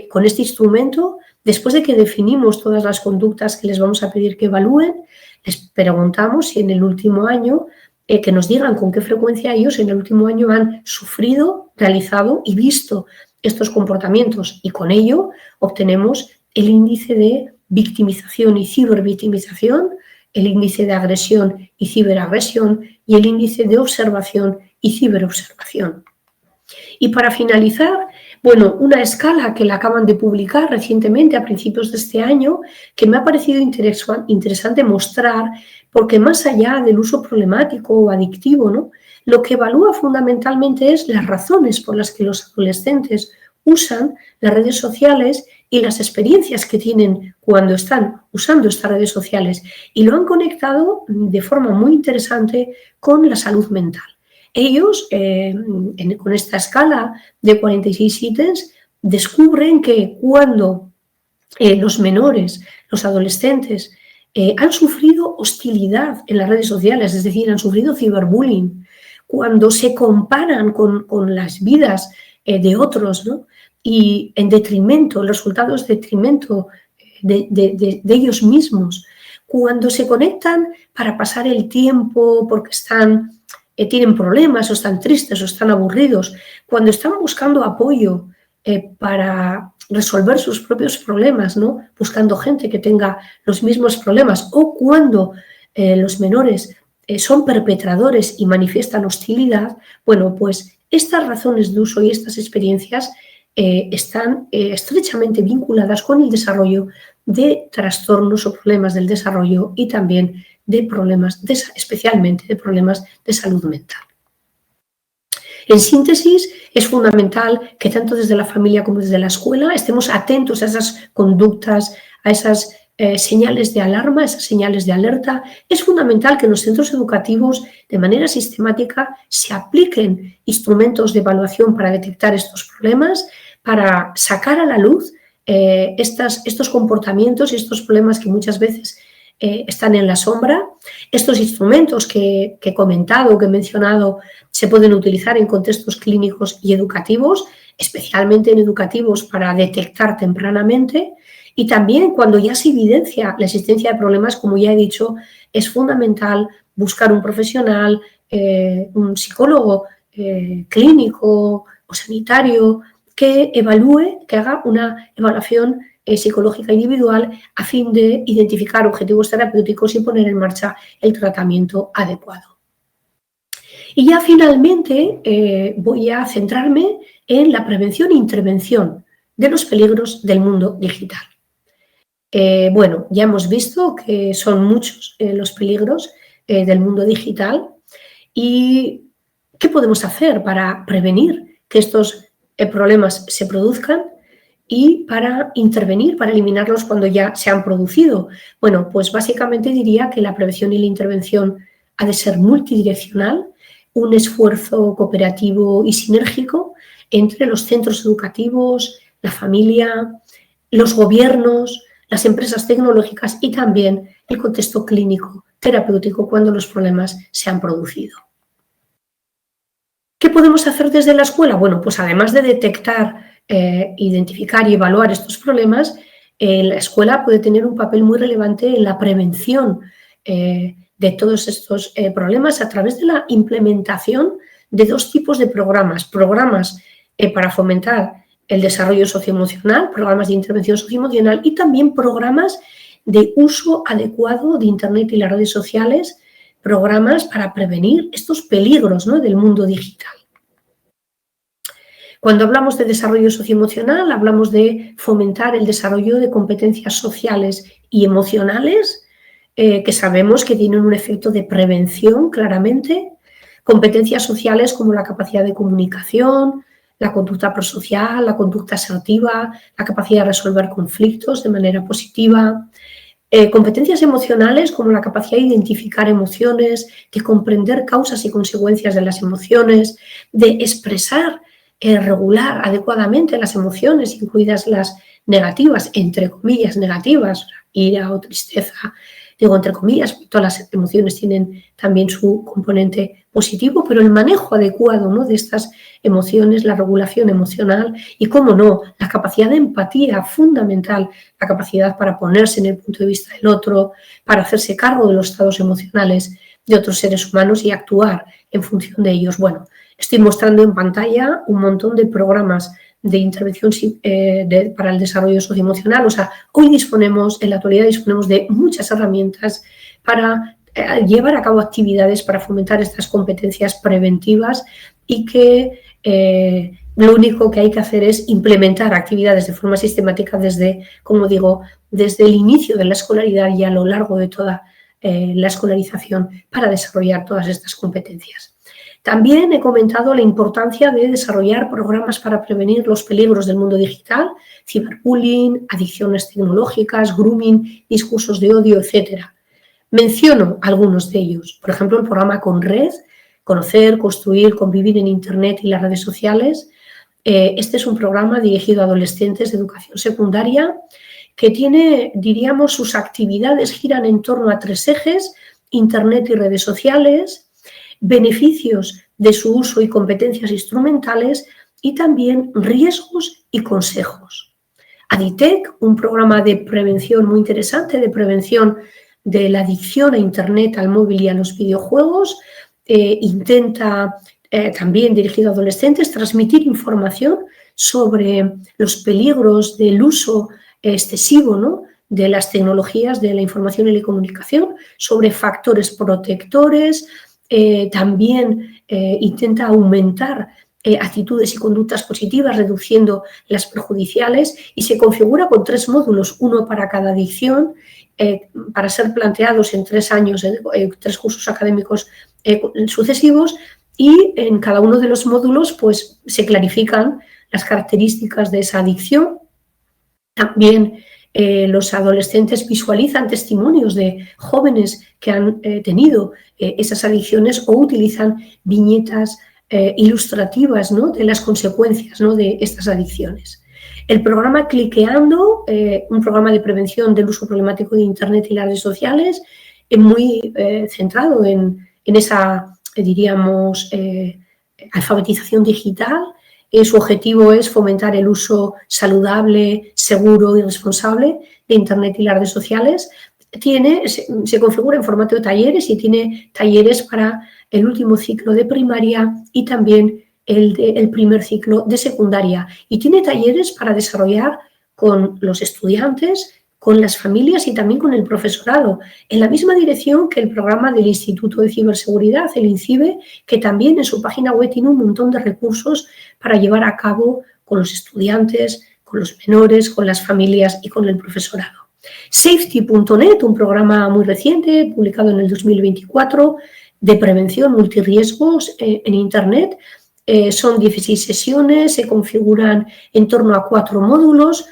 Con este instrumento, después de que definimos todas las conductas que les vamos a pedir que evalúen, les preguntamos si en el último año, que nos digan con qué frecuencia ellos en el último año han sufrido, realizado y visto estos comportamientos, y con ello obtenemos el índice de victimización y cibervictimización, el índice de agresión y ciberagresión y el índice de observación y ciberobservación. Y para finalizar, bueno, una escala que la acaban de publicar recientemente a principios de este año, que me ha parecido interesante mostrar, porque más allá del uso problemático o adictivo, ¿no?, lo que evalúa fundamentalmente es las razones por las que los adolescentes usan las redes sociales y las experiencias que tienen cuando están usando estas redes sociales, y lo han conectado de forma muy interesante con la salud mental. Ellos, con esta escala de 46 ítems, descubren que cuando los menores, los adolescentes, han sufrido hostilidad en las redes sociales, es decir, han sufrido ciberbullying, cuando se comparan con las vidas de otros, ¿no?, y en detrimento, el resultado es detrimento de ellos mismos, cuando se conectan para pasar el tiempo porque tienen problemas o están tristes o están aburridos, cuando están buscando apoyo para resolver sus propios problemas, ¿no?, buscando gente que tenga los mismos problemas, o cuando los menores son perpetradores y manifiestan hostilidad, bueno, pues estas razones de uso y estas experiencias están estrechamente vinculadas con el desarrollo de trastornos o problemas del desarrollo y también de problemas, especialmente de problemas de salud mental. En síntesis, es fundamental que tanto desde la familia como desde la escuela estemos atentos a esas conductas, a esas señales de alarma, esas señales de alerta. Es fundamental que en los centros educativos, de manera sistemática, se apliquen instrumentos de evaluación para detectar estos problemas, para sacar a la luz estos comportamientos y estos problemas que muchas veces están en la sombra. Estos instrumentos que he comentado, que he mencionado, se pueden utilizar en contextos clínicos y educativos, especialmente en educativos para detectar tempranamente, y también cuando ya se evidencia la existencia de problemas, como ya he dicho, es fundamental buscar un profesional, un psicólogo clínico o sanitario que evalúe, que haga una evaluación psicológica individual a fin de identificar objetivos terapéuticos y poner en marcha el tratamiento adecuado. Y ya finalmente voy a centrarme en la prevención e intervención de los peligros del mundo digital. Bueno, ya hemos visto que son muchos los peligros del mundo digital, y ¿qué podemos hacer para prevenir que estos problemas se produzcan y para intervenir, para eliminarlos cuando ya se han producido? Bueno, pues básicamente diría que la prevención y la intervención ha de ser multidireccional, un esfuerzo cooperativo y sinérgico entre los centros educativos, la familia, los gobiernos, las empresas tecnológicas y también el contexto clínico, terapéutico, cuando los problemas se han producido. ¿Qué podemos hacer desde la escuela? Bueno, pues además de detectar identificar y evaluar estos problemas, la escuela puede tener un papel muy relevante en la prevención de todos estos problemas a través de la implementación de dos tipos de programas. Programas para fomentar el desarrollo socioemocional, programas de intervención socioemocional y también programas de uso adecuado de Internet y las redes sociales, programas para prevenir estos peligros, ¿no?, del mundo digital. Cuando hablamos de desarrollo socioemocional, hablamos de fomentar el desarrollo de competencias sociales y emocionales, que sabemos que tienen un efecto de prevención claramente. Competencias sociales como la capacidad de comunicación, la conducta prosocial, la conducta asertiva, la capacidad de resolver conflictos de manera positiva. Competencias emocionales como la capacidad de identificar emociones, de comprender causas y consecuencias de las emociones, de expresar, regular adecuadamente las emociones, incluidas las negativas, entre comillas negativas, ira o tristeza, digo entre comillas, todas las emociones tienen también su componente positivo, pero el manejo adecuado, ¿no?, de estas emociones, la regulación emocional y, cómo no, la capacidad de empatía fundamental, la capacidad para ponerse en el punto de vista del otro, para hacerse cargo de los estados emocionales de otros seres humanos y actuar en función de ellos. Bueno, estoy mostrando en pantalla un montón de programas de intervención para el desarrollo socioemocional. O sea, hoy en la actualidad disponemos de muchas herramientas para llevar a cabo actividades para fomentar estas competencias preventivas y que lo único que hay que hacer es implementar actividades de forma sistemática desde, como digo, desde el inicio de la escolaridad y a lo largo de toda la escolarización para desarrollar todas estas competencias. También he comentado la importancia de desarrollar programas para prevenir los peligros del mundo digital, ciberbullying, adicciones tecnológicas, grooming, discursos de odio, etc. Menciono algunos de ellos. Por ejemplo, el programa Conred, Conocer, Construir, Convivir en Internet y las redes sociales. Este es un programa dirigido a adolescentes de educación secundaria que tiene, diríamos, sus actividades giran en torno a 3 ejes: Internet y redes sociales, beneficios de su uso y competencias instrumentales y también riesgos y consejos. Aditec, un programa de prevención muy interesante, de prevención de la adicción a Internet, al móvil y a los videojuegos, intenta, también dirigido a adolescentes, transmitir información sobre los peligros del uso excesivo, ¿no?, de las tecnologías de la información y la comunicación, sobre factores protectores. También intenta aumentar actitudes y conductas positivas, reduciendo las perjudiciales, y se configura con 3 módulos, uno para cada adicción, para ser planteados en 3 años, 3 cursos académicos sucesivos, y en cada uno de los módulos pues, se clarifican las características de esa adicción. También los adolescentes visualizan testimonios de jóvenes que han tenido esas adicciones o utilizan viñetas ilustrativas, ¿no?, de las consecuencias, ¿no?, de estas adicciones. El programa Cliqueando, un programa de prevención del uso problemático de Internet y las redes sociales, muy centrado en esa, diríamos, alfabetización digital. Su objetivo es fomentar el uso saludable, seguro y responsable de Internet y las redes sociales. Se configura en formato de talleres y tiene talleres para el último ciclo de primaria y también el primer ciclo de secundaria. Y tiene talleres para desarrollar con los estudiantes, con las familias y también con el profesorado, en la misma dirección que el programa del Instituto de Ciberseguridad, el INCIBE, que también en su página web tiene un montón de recursos para llevar a cabo con los estudiantes, con los menores, con las familias y con el profesorado. Safety.net, un programa muy reciente, publicado en el 2024, de prevención multirriesgos en Internet. Son 16 sesiones, se configuran en torno a 4 módulos,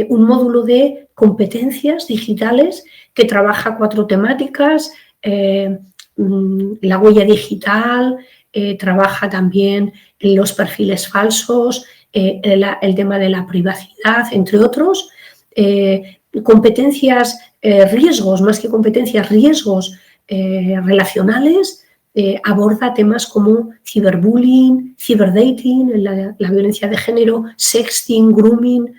un módulo de competencias digitales que trabaja 4 temáticas, la huella digital, trabaja también los perfiles falsos, el tema de la privacidad, entre otros. Competencias, riesgos, más que competencias, riesgos relacionales, aborda temas como ciberbullying, ciberdating, la violencia de género, sexting, grooming.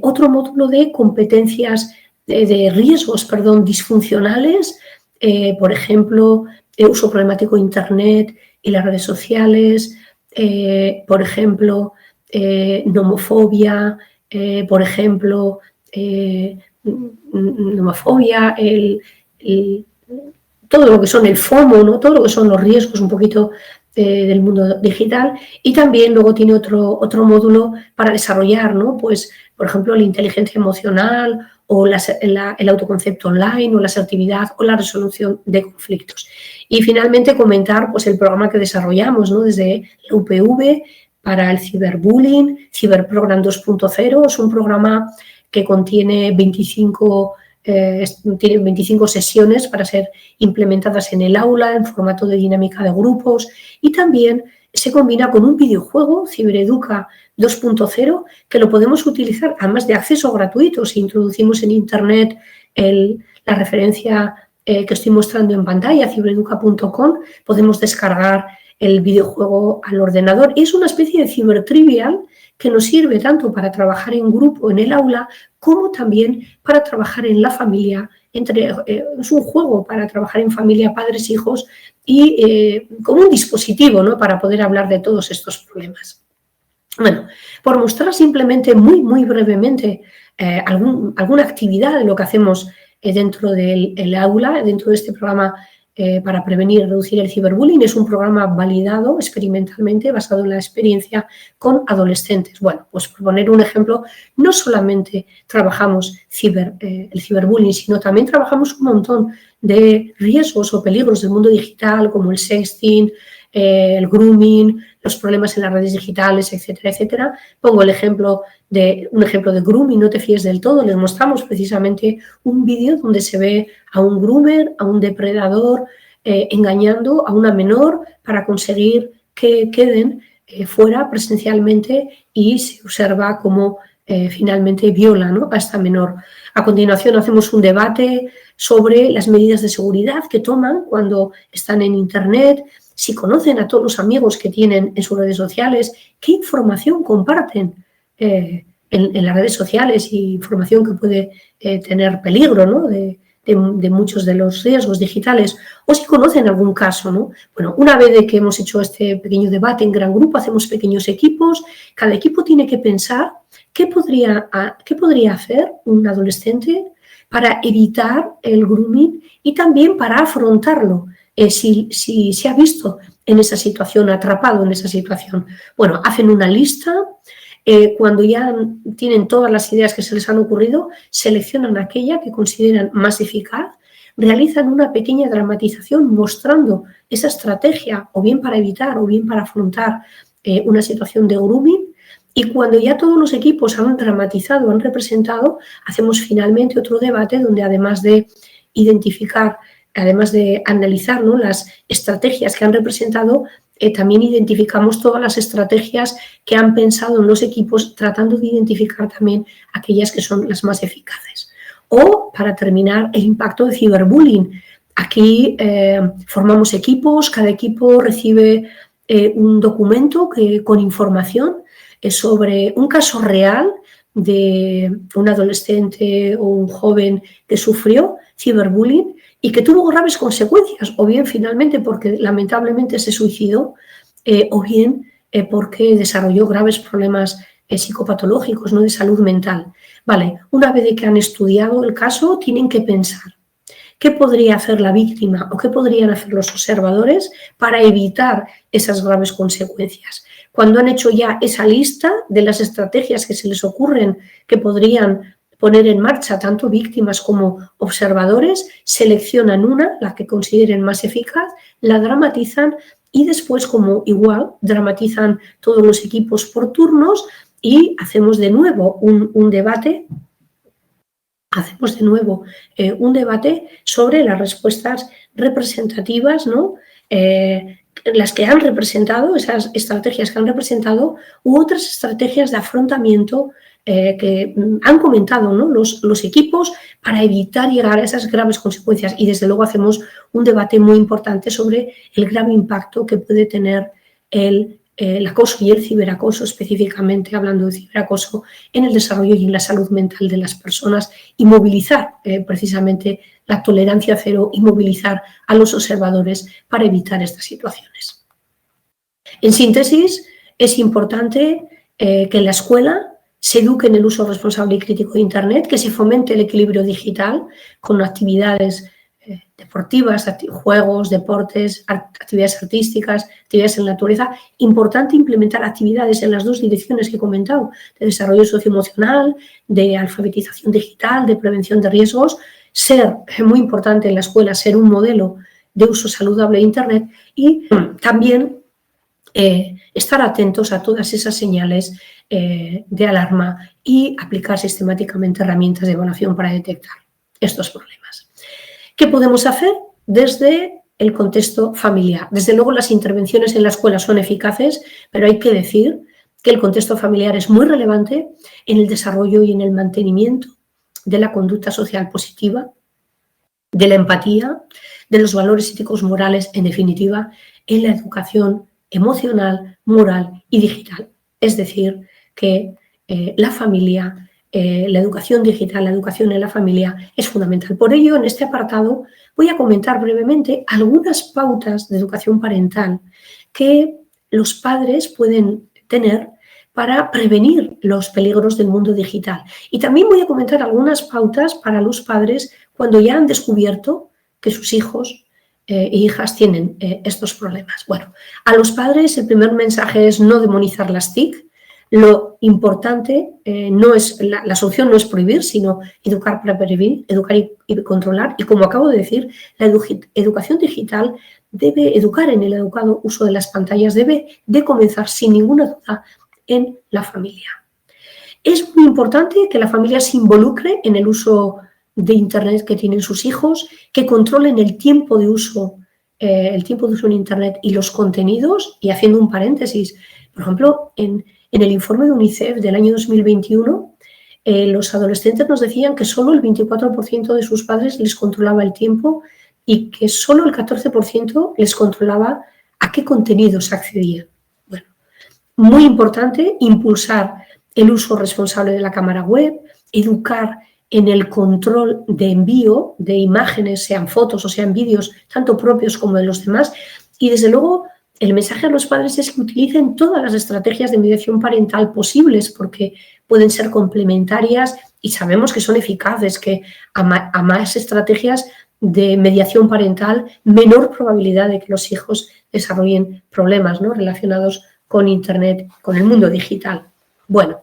Otro módulo de competencias, de riesgos, disfuncionales, por ejemplo, uso problemático de Internet y las redes sociales, por ejemplo, nomofobia, por ejemplo, nomofobia, todo lo que son el FOMO, ¿no? Todo lo que son los riesgos un poquito del mundo digital, y también luego tiene otro módulo para desarrollar, ¿no? Pues, por ejemplo, la inteligencia emocional o el autoconcepto online o la asertividad o la resolución de conflictos. Y finalmente comentar pues, el programa que desarrollamos, ¿no? Desde la UPV para el ciberbullying, Ciberprogram 2.0, es un programa que contiene 25 sesiones para ser implementadas en el aula en formato de dinámica de grupos, y también se combina con un videojuego, Cibereduca 2.0, que lo podemos utilizar además de acceso gratuito. Si introducimos en Internet la referencia que estoy mostrando en pantalla, cibereduca.com, podemos descargar el videojuego al ordenador. Es una especie de cibertrivial que nos sirve tanto para trabajar en grupo en el aula como también para trabajar en la familia. Es un juego para trabajar en familia, padres, hijos, y como un dispositivo, ¿no? Para poder hablar de todos estos problemas. Bueno, por mostrar simplemente muy brevemente alguna actividad de lo que hacemos dentro del aula, dentro de este programa para prevenir y reducir el ciberbullying. Es un programa validado experimentalmente, basado en la experiencia con adolescentes. Bueno, pues por poner un ejemplo, no solamente trabajamos el ciberbullying, sino también trabajamos un montón de riesgos o peligros del mundo digital, como el sexting, el grooming, los problemas en las redes digitales, etcétera, etcétera. Pongo un ejemplo de grooming, no te fíes del todo. Les mostramos precisamente un vídeo donde se ve a un groomer, a un depredador, engañando a una menor para conseguir que queden fuera presencialmente, y se observa cómo finalmente viola, ¿no? a esta menor. A continuación hacemos un debate sobre las medidas de seguridad que toman cuando están en Internet, si conocen a todos los amigos que tienen en sus redes sociales, qué información comparten en las redes sociales, y información que puede tener peligro, ¿no? de muchos de los riesgos digitales, o si conocen algún caso, ¿no? Bueno, una vez de que hemos hecho este pequeño debate en gran grupo, hacemos pequeños equipos. Cada equipo tiene que pensar qué podría hacer un adolescente para evitar el grooming y también para afrontarlo. Si se ha visto en esa situación, atrapado en esa situación. Bueno, hacen una lista, cuando ya tienen todas las ideas que se les han ocurrido, seleccionan aquella que consideran más eficaz, realizan una pequeña dramatización mostrando esa estrategia, o bien para evitar o bien para afrontar una situación de grooming, y cuando ya todos los equipos han dramatizado, han representado, hacemos finalmente otro debate donde además de identificar, además de analizar, ¿no? las estrategias que han representado, también identificamos todas las estrategias que han pensado en los equipos, tratando de identificar también aquellas que son las más eficaces. O, para terminar, el impacto de ciberbullying. Aquí formamos equipos, cada equipo recibe un documento con información sobre un caso real de un adolescente o un joven que sufrió ciberbullying y que tuvo graves consecuencias, o bien finalmente porque lamentablemente se suicidó, o bien porque desarrolló graves problemas psicopatológicos, ¿no? de salud mental. Vale, una vez de que han estudiado el caso, tienen que pensar qué podría hacer la víctima o qué podrían hacer los observadores para evitar esas graves consecuencias. Cuando han hecho ya esa lista de las estrategias que se les ocurren que podrían poner en marcha tanto víctimas como observadores, seleccionan una, la que consideren más eficaz, la dramatizan, y después, como igual, dramatizan todos los equipos por turnos, y hacemos de nuevo un debate. Hacemos de nuevo un debate sobre las respuestas representativas, ¿no? Las que han representado, esas estrategias que han representado, u otras estrategias de afrontamiento que han comentado, ¿no? los equipos, para evitar llegar a esas graves consecuencias. Y desde luego hacemos un debate muy importante sobre el grave impacto que puede tener el acoso y el ciberacoso, específicamente hablando de ciberacoso, en el desarrollo y en la salud mental de las personas, y movilizar precisamente la tolerancia cero y movilizar a los observadores para evitar estas situaciones. En síntesis, es importante que en la escuela se eduque en el uso responsable y crítico de Internet, que se fomente el equilibrio digital con actividades deportivas, juegos, deportes, actividades artísticas, actividades en la naturaleza. Importante implementar actividades en las dos direcciones que he comentado, de desarrollo socioemocional, de alfabetización digital, de prevención de riesgos. Ser muy importante en la escuela, ser un modelo de uso saludable de Internet, y también estar atentos a todas esas señales de alarma y aplicar sistemáticamente herramientas de evaluación para detectar estos problemas. ¿Qué podemos hacer desde el contexto familiar? Desde luego, las intervenciones en la escuela son eficaces, pero hay que decir que el contexto familiar es muy relevante en el desarrollo y en el mantenimiento de la conducta social positiva, de la empatía, de los valores éticos morales, en definitiva, en la educación emocional, moral y digital. Es decir, que la familia, la educación digital, la educación en la familia es fundamental. Por ello, en este apartado voy a comentar brevemente algunas pautas de educación parental que los padres pueden tener para prevenir los peligros del mundo digital. Y también voy a comentar algunas pautas para los padres cuando ya han descubierto que sus hijos e hijas tienen estos problemas. Bueno, a los padres el primer mensaje es no demonizar las TIC. Lo importante no es, la solución no es prohibir, sino educar para prevenir, educar y controlar. Y como acabo de decir, la educación digital debe educar en el adecuado uso de las pantallas, debe de comenzar sin ninguna duda en la familia. Es muy importante que la familia se involucre en el uso de Internet que tienen sus hijos, que controlen el tiempo de uso en Internet y los contenidos. Y haciendo un paréntesis, por ejemplo, en el informe de UNICEF del año 2021, los adolescentes nos decían que solo el 24% de sus padres les controlaba el tiempo y que solo el 14% les controlaba a qué contenidos accedían. Bueno, muy importante impulsar el uso responsable de la cámara web, educar en el control de envío de imágenes, sean fotos o sean vídeos, tanto propios como de los demás. Y desde luego el mensaje a los padres es que utilicen todas las estrategias de mediación parental posibles, porque pueden ser complementarias y sabemos que son eficaces, que a más estrategias de mediación parental, menor probabilidad de que los hijos desarrollen problemas, ¿no?, relacionados con Internet, con el mundo digital. Bueno,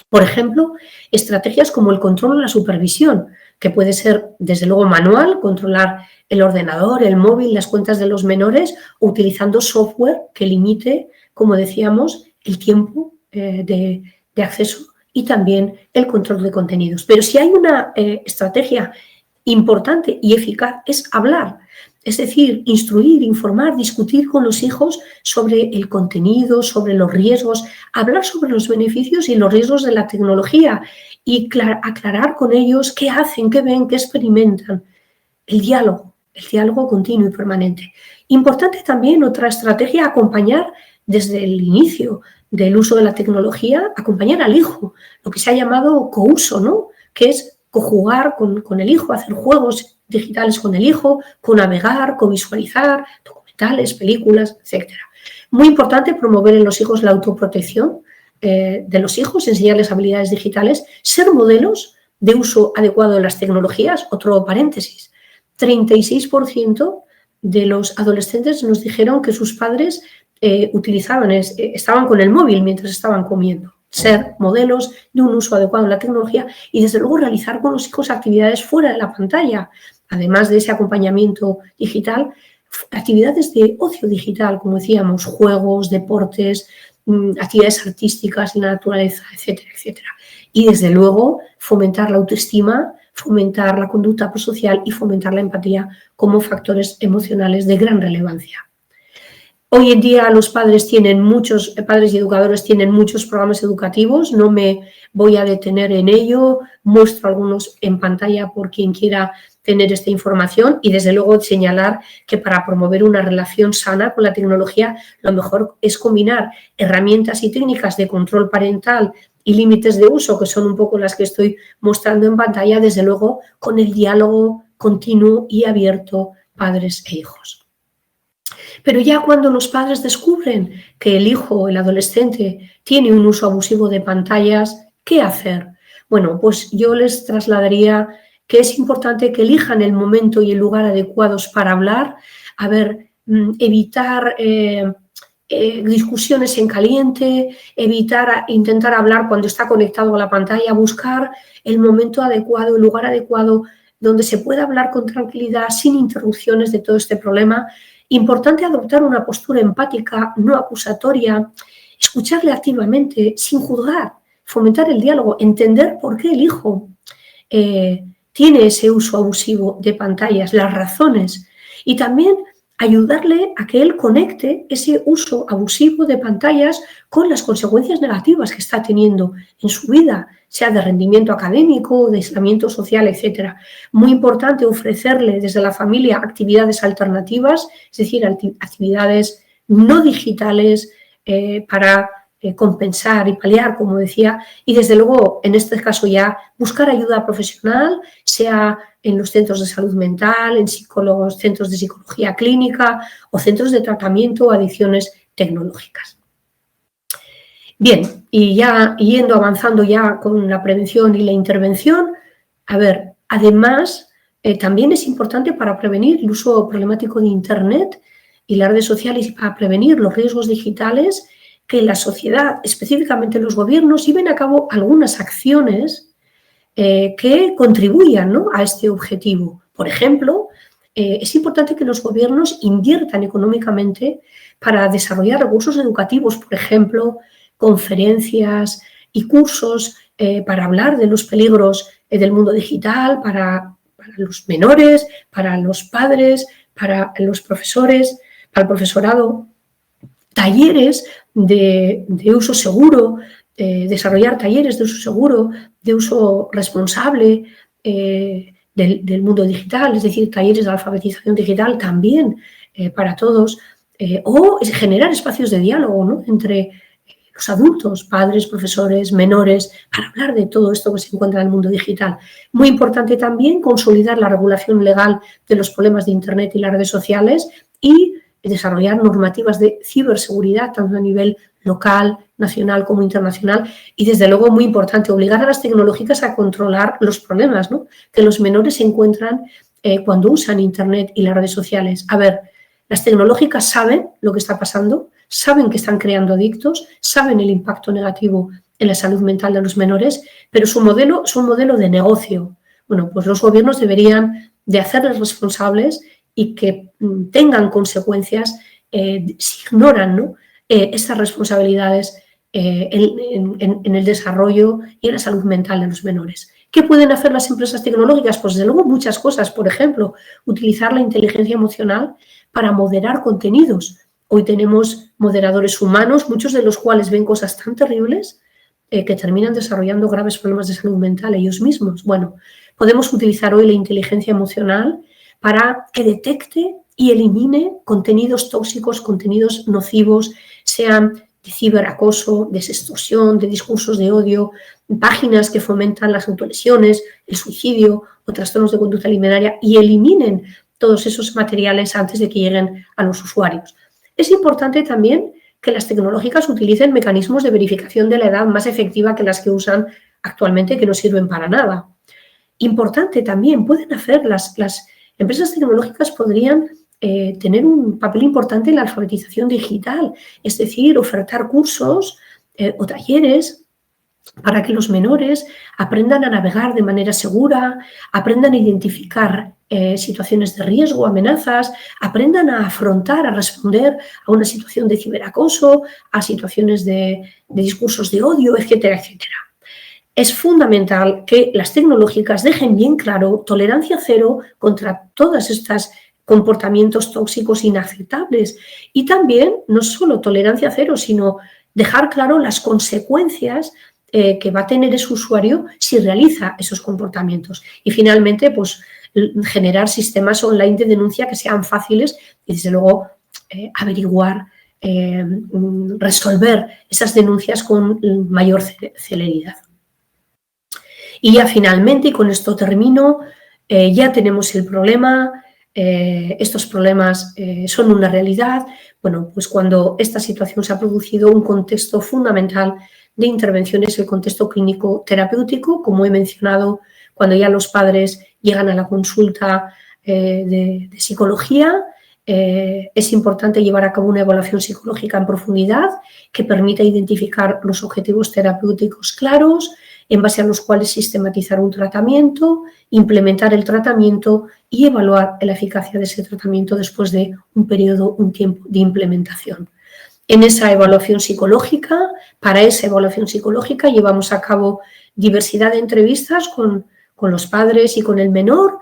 por ejemplo, estrategias como el control o la supervisión, que puede ser desde luego manual, controlar el ordenador, el móvil, las cuentas de los menores, o utilizando software que limite, como decíamos, el tiempo de acceso y también el control de contenidos. Pero si hay una estrategia importante y eficaz, es hablar. Es decir, instruir, informar, discutir con los hijos sobre el contenido, sobre los riesgos, hablar sobre los beneficios y los riesgos de la tecnología y aclarar con ellos qué hacen, qué ven, qué experimentan. El diálogo continuo y permanente. Importante también otra estrategia, acompañar desde el inicio del uso de la tecnología, acompañar al hijo, lo que se ha llamado couso, ¿no?, que es cojugar con el hijo, hacer juegos digitales con el hijo, co-navegar, co-visualizar, documentales, películas, etc. Muy importante promover en los hijos la autoprotección de los hijos, enseñarles habilidades digitales, ser modelos de uso adecuado de las tecnologías. Otro paréntesis, 36% de los adolescentes nos dijeron que sus padres estaban con el móvil mientras estaban comiendo. Ser modelos de un uso adecuado de la tecnología y, desde luego, realizar con los hijos actividades fuera de la pantalla, además de ese acompañamiento digital, actividades de ocio digital, como decíamos, juegos, deportes, actividades artísticas en la naturaleza, etcétera, etcétera. Y, desde luego, fomentar la autoestima, fomentar la conducta prosocial y fomentar la empatía como factores emocionales de gran relevancia. Hoy en día los padres y educadores tienen muchos programas educativos, no me voy a detener en ello, muestro algunos en pantalla por quien quiera tener esta información y desde luego señalar que para promover una relación sana con la tecnología lo mejor es combinar herramientas y técnicas de control parental y límites de uso, que son un poco las que estoy mostrando en pantalla, desde luego con el diálogo continuo y abierto padres e hijos. Pero ya cuando los padres descubren que el hijo o el adolescente tiene un uso abusivo de pantallas, ¿qué hacer? Bueno, pues yo les trasladaría que es importante que elijan el momento y el lugar adecuados para hablar, evitar discusiones en caliente, intentar hablar cuando está conectado a la pantalla, buscar el momento adecuado, el lugar adecuado donde se pueda hablar con tranquilidad, sin interrupciones de todo este problema. Importante adoptar una postura empática, no acusatoria, escucharle activamente, sin juzgar, fomentar el diálogo, entender por qué el hijo tiene ese uso abusivo de pantallas, las razones, y también ayudarle a que él conecte ese uso abusivo de pantallas con las consecuencias negativas que está teniendo en su vida, sea de rendimiento académico, de aislamiento social, etc. Muy importante ofrecerle desde la familia actividades alternativas, es decir, actividades no digitales para compensar y paliar, como decía, y desde luego, en este caso ya, buscar ayuda profesional, sea en los centros de salud mental, en psicólogos, centros de psicología clínica o centros de tratamiento o adicciones tecnológicas. Bien, y ya avanzando ya con la prevención y la intervención, además, también es importante para prevenir el uso problemático de Internet y las redes sociales y para prevenir los riesgos digitales, que la sociedad, específicamente los gobiernos, lleven a cabo algunas acciones que contribuyan, ¿no?, a este objetivo. Por ejemplo, es importante que los gobiernos inviertan económicamente para desarrollar recursos educativos, por ejemplo, conferencias y cursos para hablar de los peligros del mundo digital, para los menores, para los padres, para los profesores, para el profesorado. Talleres de uso seguro, desarrollar talleres de uso seguro, de uso responsable del mundo digital, es decir, talleres de alfabetización digital también para todos, o generar espacios de diálogo, ¿no?, entre los adultos, padres, profesores, menores, para hablar de todo esto que se encuentra en el mundo digital. Muy importante también consolidar la regulación legal de los problemas de Internet y las redes sociales y desarrollar normativas de ciberseguridad, tanto a nivel local, nacional como internacional, y desde luego muy importante obligar a las tecnológicas a controlar los problemas, ¿no?, que los menores se encuentran cuando usan Internet y las redes sociales. Las tecnológicas saben lo que está pasando, saben que están creando adictos, saben el impacto negativo en la salud mental de los menores, pero su modelo es un modelo de negocio. Bueno, pues los gobiernos deberían de hacerles responsables y que tengan consecuencias si ignoran, ¿no?, estas responsabilidades en el desarrollo y en la salud mental de los menores. ¿Qué pueden hacer las empresas tecnológicas? Pues desde luego muchas cosas. Por ejemplo, utilizar la inteligencia emocional para moderar contenidos. Hoy tenemos moderadores humanos, muchos de los cuales ven cosas tan terribles que terminan desarrollando graves problemas de salud mental ellos mismos. Bueno, podemos utilizar hoy la inteligencia emocional para que detecte y elimine contenidos tóxicos, contenidos nocivos, sean de ciberacoso, de sextorsión, de discursos de odio, páginas que fomentan las autolesiones, el suicidio o trastornos de conducta alimentaria, y eliminen todos esos materiales antes de que lleguen a los usuarios. Es importante también que las tecnológicas utilicen mecanismos de verificación de la edad más efectiva que las que usan actualmente, que no sirven para nada. Importante también, pueden hacer las empresas tecnológicas podrían tener un papel importante en la alfabetización digital, es decir, ofertar cursos o talleres para que los menores aprendan a navegar de manera segura, aprendan a identificar situaciones de riesgo, amenazas, aprendan a afrontar, a responder a una situación de ciberacoso, a situaciones de discursos de odio, etcétera, etcétera. Es fundamental que las tecnológicas dejen bien claro tolerancia cero contra todas estas comportamientos tóxicos inaceptables. Y también no solo tolerancia cero, sino dejar claro las consecuencias que va a tener ese usuario si realiza esos comportamientos. Y finalmente, pues generar sistemas online de denuncia que sean fáciles y, desde luego, averiguar, resolver esas denuncias con mayor celeridad. Y ya finalmente, y con esto termino, ya tenemos el problema, estos problemas son una realidad. Bueno, pues cuando esta situación se ha producido, un contexto fundamental de intervención es el contexto clínico terapéutico, como he mencionado, cuando ya los padres llegan a la consulta de psicología. Es importante llevar a cabo una evaluación psicológica en profundidad que permita identificar los objetivos terapéuticos claros, en base a los cuales sistematizar un tratamiento, implementar el tratamiento y evaluar la eficacia de ese tratamiento después de un tiempo de implementación. En esa evaluación psicológica, para esa evaluación psicológica, llevamos a cabo diversidad de entrevistas con los padres y con el menor,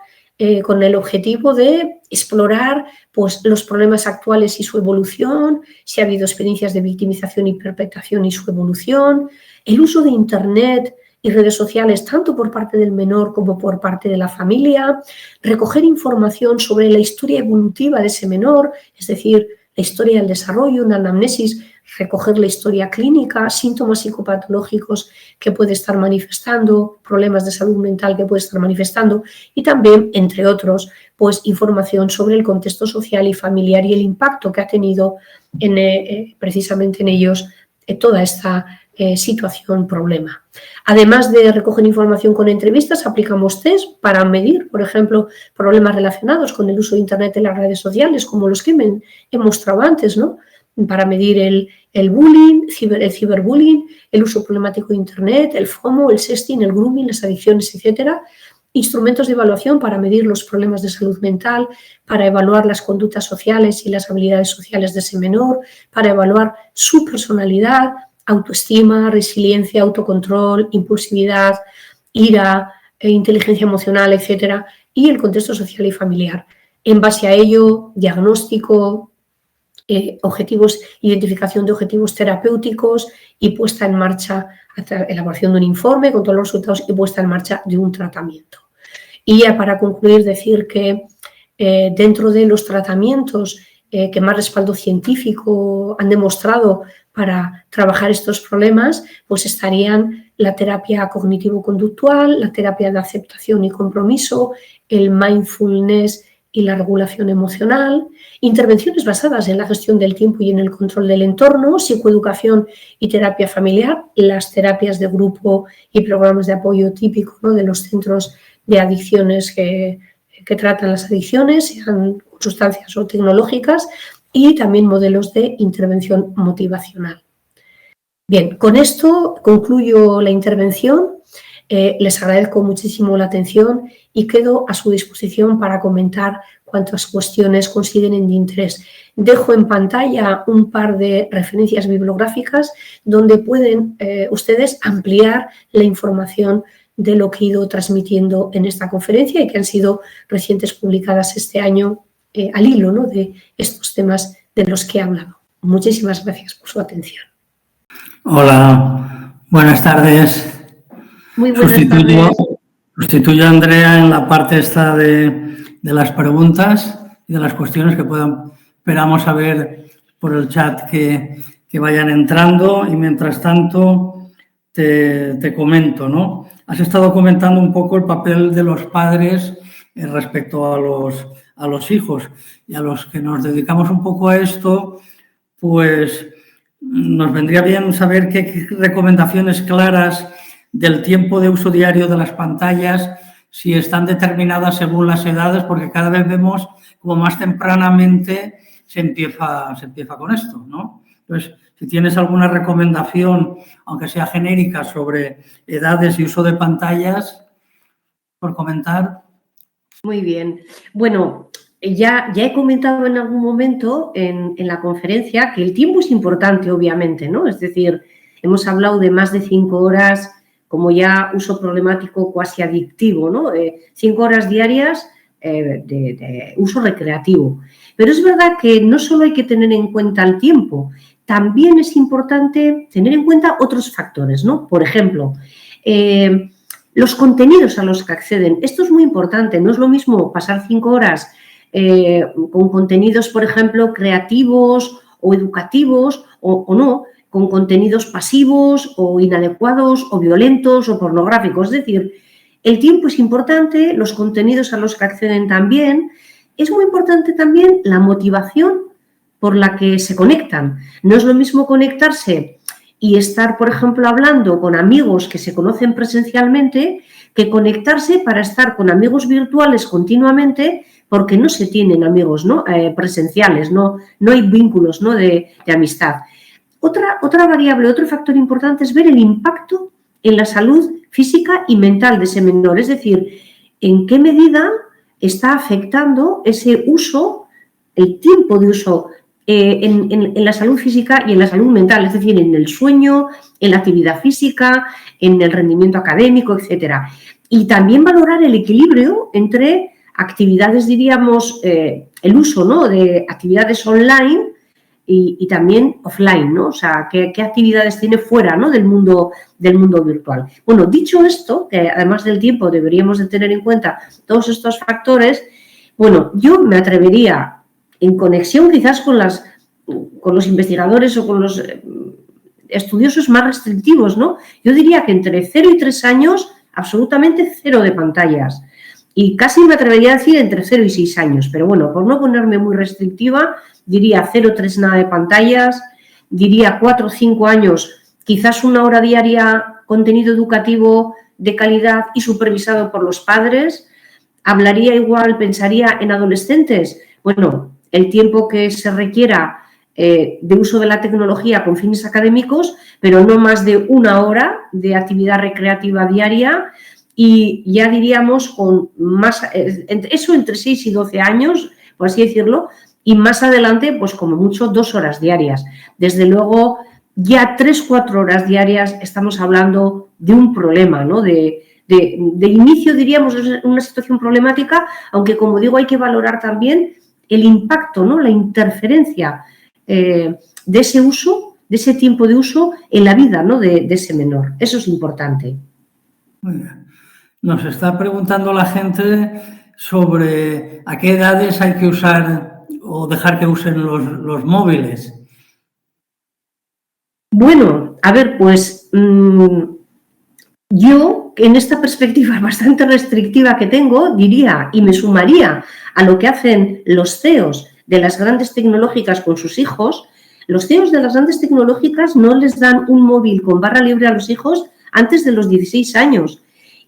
con el objetivo de explorar, pues, los problemas actuales y su evolución, si ha habido experiencias de victimización y perpetración y su evolución, el uso de Internet y redes sociales tanto por parte del menor como por parte de la familia, recoger información sobre la historia evolutiva de ese menor, es decir, la historia del desarrollo, una anamnesis, recoger la historia clínica, síntomas psicopatológicos que puede estar manifestando, problemas de salud mental que puede estar manifestando y también, entre otros, pues información sobre el contexto social y familiar y el impacto que ha tenido precisamente en ellos toda esta situación, problema. Además de recoger información con entrevistas, aplicamos test para medir, por ejemplo, problemas relacionados con el uso de Internet en las redes sociales, como los que he mostrado antes, ¿no? Para medir el bullying, el ciberbullying, el uso problemático de Internet, el FOMO, el sexting, el grooming, las adicciones, etcétera. Instrumentos de evaluación para medir los problemas de salud mental, para evaluar las conductas sociales y las habilidades sociales de ese menor, para evaluar su personalidad, autoestima, resiliencia, autocontrol, impulsividad, ira, inteligencia emocional, etcétera, y el contexto social y familiar. En base a ello, diagnóstico, objetivos, identificación de objetivos terapéuticos y puesta en marcha, elaboración de un informe con todos los resultados y puesta en marcha de un tratamiento. Y ya para concluir, decir que dentro de los tratamientos que más respaldo científico han demostrado para trabajar estos problemas, pues estarían la terapia cognitivo-conductual, la terapia de aceptación y compromiso, el mindfulness y la regulación emocional, intervenciones basadas en la gestión del tiempo y en el control del entorno, psicoeducación y terapia familiar, las terapias de grupo y programas de apoyo típicos, ¿no?, de los centros de adicciones que tratan las adicciones, sean sustancias o tecnológicas, y también modelos de intervención motivacional. Bien, con esto concluyo la intervención. Les agradezco muchísimo la atención y quedo a su disposición para comentar cuantas cuestiones consideren de interés. Dejo en pantalla un par de referencias bibliográficas donde pueden ustedes ampliar la información de lo que he ido transmitiendo en esta conferencia y que han sido recientes publicadas este año al hilo, ¿no?, de estos temas de los que he hablado. Muchísimas gracias por su atención. Hola, buenas tardes. Muy buenas tardes. Sustituyo a Andrea en la parte esta de las preguntas y de las cuestiones que esperamos a ver por el chat que vayan entrando, y mientras tanto te comento, ¿no? Has estado comentando un poco el papel de los padres respecto a los hijos, y a los que nos dedicamos un poco a esto, pues nos vendría bien saber qué recomendaciones claras del tiempo de uso diario de las pantallas, si están determinadas según las edades, porque cada vez vemos como más tempranamente se empieza con esto, ¿no? Entonces, si tienes alguna recomendación, aunque sea genérica, sobre edades y uso de pantallas, por comentar. Muy bien. Bueno, ya he comentado en algún momento en la conferencia que el tiempo es importante, obviamente, ¿no? Es decir, hemos hablado de más de 5 horas como ya uso problemático cuasi adictivo, ¿no? 5 horas diarias de uso recreativo. Pero es verdad que no solo hay que tener en cuenta el tiempo, también es importante tener en cuenta otros factores, ¿no? Por ejemplo, los contenidos a los que acceden. Esto es muy importante, no es lo mismo pasar 5 horas con contenidos, por ejemplo, creativos o educativos o no, con contenidos pasivos o inadecuados o violentos o pornográficos. Es decir, el tiempo es importante, los contenidos a los que acceden también. Es muy importante también la motivación por la que se conectan. No es lo mismo conectarse y estar, por ejemplo, hablando con amigos que se conocen presencialmente que conectarse para estar con amigos virtuales continuamente porque no se tienen amigos, ¿no? Presenciales, no hay vínculos, ¿no? de amistad. Otra variable, otro factor importante es ver el impacto en la salud física y mental de ese menor, es decir, en qué medida está afectando ese uso, el tiempo de uso en la salud física y en la salud mental, es decir, en el sueño, en la actividad física, en el rendimiento académico, etcétera. Y también valorar el equilibrio entre actividades, diríamos, el uso, ¿no? de actividades online y también offline, ¿no? O sea, qué actividades tiene fuera, ¿no? del mundo virtual. Bueno, dicho esto, que además del tiempo deberíamos de tener en cuenta todos estos factores, bueno, yo me atrevería, en conexión quizás con los investigadores o con los estudiosos más restrictivos, ¿no? Yo diría que entre 0 y 3 años, absolutamente 0 de pantallas. Y casi me atrevería a decir entre 0 y 6 años, pero bueno, por no ponerme muy restrictiva, diría 0, 3 nada de pantallas, diría 4 o 5 años, quizás 1 hora diaria, contenido educativo de calidad y supervisado por los padres. Hablaría igual, pensaría en adolescentes, bueno, el tiempo que se requiera de uso de la tecnología con fines académicos, pero no más de 1 hora de actividad recreativa diaria. Y ya diríamos con más, eso entre 6 y 12 años, por así decirlo, y más adelante, pues como mucho 2 horas diarias. Desde luego, ya 3-4 horas diarias estamos hablando de un problema, ¿no? De inicio, diríamos, una situación problemática, aunque como digo, hay que valorar también el impacto, ¿no? La interferencia de ese uso, de ese tiempo de uso en la vida, ¿no? de ese menor. Eso es importante. Muy bien. Nos está preguntando la gente sobre a qué edades hay que usar o dejar que usen los móviles. Bueno, a ver, pues yo en esta perspectiva bastante restrictiva que tengo, diría y me sumaría a lo que hacen los CEOs de las grandes tecnológicas con sus hijos. Los CEOs de las grandes tecnológicas no les dan un móvil con barra libre a los hijos antes de los 16 años.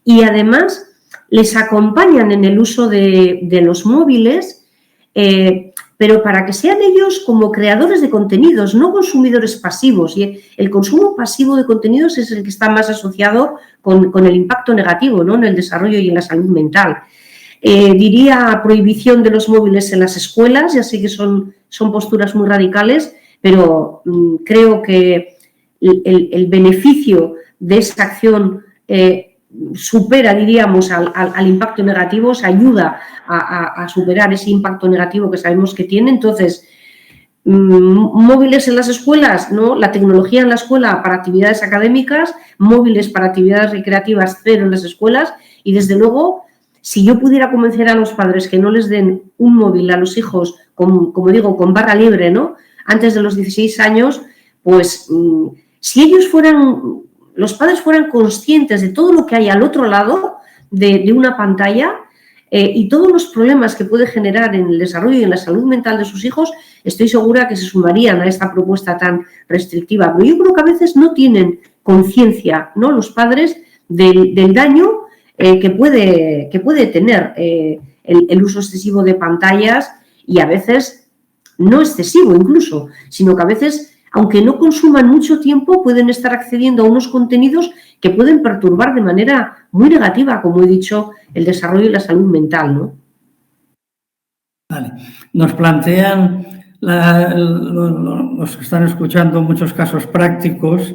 Y además les acompañan en el uso de los móviles, pero para que sean ellos como creadores de contenidos, no consumidores pasivos. Y el consumo pasivo de contenidos es el que está más asociado con el impacto negativo, ¿no? En el desarrollo y en la salud mental. Diría prohibición de los móviles en las escuelas, ya sé que son posturas muy radicales, pero creo que el beneficio de esa acción supera, diríamos, al impacto negativo, se ayuda a superar ese impacto negativo que sabemos que tiene. Entonces, móviles en las escuelas, ¿no? La tecnología en la escuela para actividades académicas, móviles para actividades recreativas, cero en las escuelas. Y desde luego, si yo pudiera convencer a los padres que no les den un móvil a los hijos, como digo, con barra libre, ¿no? Antes de los 16 años, pues si ellos los padres fueran conscientes de todo lo que hay al otro lado de una pantalla y todos los problemas que puede generar en el desarrollo y en la salud mental de sus hijos, estoy segura que se sumarían a esta propuesta tan restrictiva. Pero yo creo que a veces no tienen conciencia, ¿no? Los padres del daño que puede tener el uso excesivo de pantallas, y a veces no excesivo incluso, sino que a veces, aunque no consuman mucho tiempo, pueden estar accediendo a unos contenidos que pueden perturbar de manera muy negativa, como he dicho, el desarrollo y la salud mental, ¿no? Vale. Nos plantean los que están escuchando muchos casos prácticos,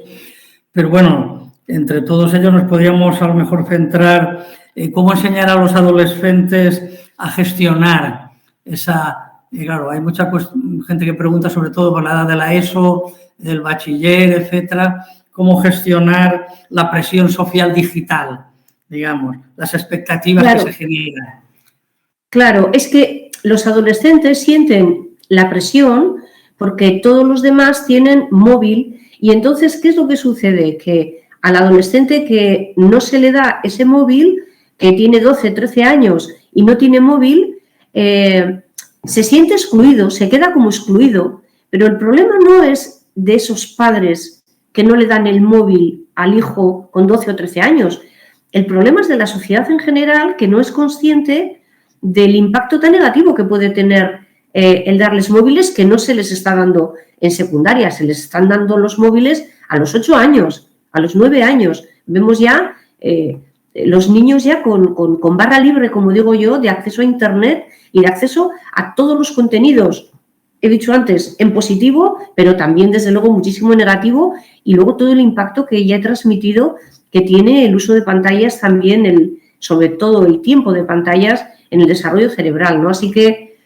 pero bueno, entre todos ellos nos podríamos a lo mejor centrar en cómo enseñar a los adolescentes a gestionar esa... Y claro, hay mucha gente que pregunta, sobre todo por la edad de la ESO, del bachiller, etcétera, cómo gestionar la presión social digital, digamos, las expectativas que se generan. Claro, es que los adolescentes sienten la presión porque todos los demás tienen móvil y entonces, ¿qué es lo que sucede? Que al adolescente que no se le da ese móvil, que tiene 12, 13 años y no tiene móvil, se siente excluido, se queda como excluido, pero el problema no es de esos padres que no le dan el móvil al hijo con 12 o 13 años. El problema es de la sociedad en general que no es consciente del impacto tan negativo que puede tener el darles móviles que no se les está dando en secundaria, se les están dando los móviles a los 8 años, a los 9 años. Vemos ya los niños ya con barra libre, como digo yo, de acceso a Internet y de acceso a todos los contenidos. He dicho antes, en positivo, pero también, desde luego, muchísimo en negativo, y luego todo el impacto que ya he transmitido que tiene el uso de pantallas también, sobre todo el tiempo de pantallas en el desarrollo cerebral, ¿no? Así que,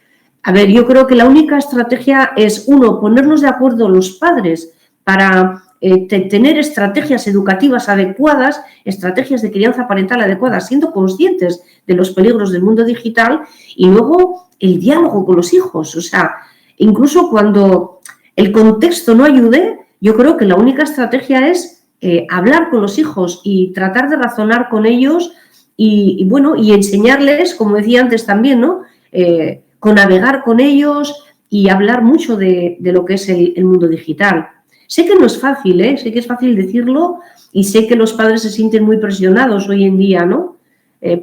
a ver, yo creo que la única estrategia es, uno, ponernos de acuerdo los padres para tener estrategias educativas adecuadas, estrategias de crianza parental adecuadas, siendo conscientes de los peligros del mundo digital, y luego el diálogo con los hijos. O sea, incluso cuando el contexto no ayude, yo creo que la única estrategia es hablar con los hijos y tratar de razonar con ellos y enseñarles, como decía antes también, ¿no? Con navegar con ellos y hablar mucho de lo que es el mundo digital. Sé que no es fácil, sé que es fácil decirlo y sé que los padres se sienten muy presionados hoy en día, ¿no?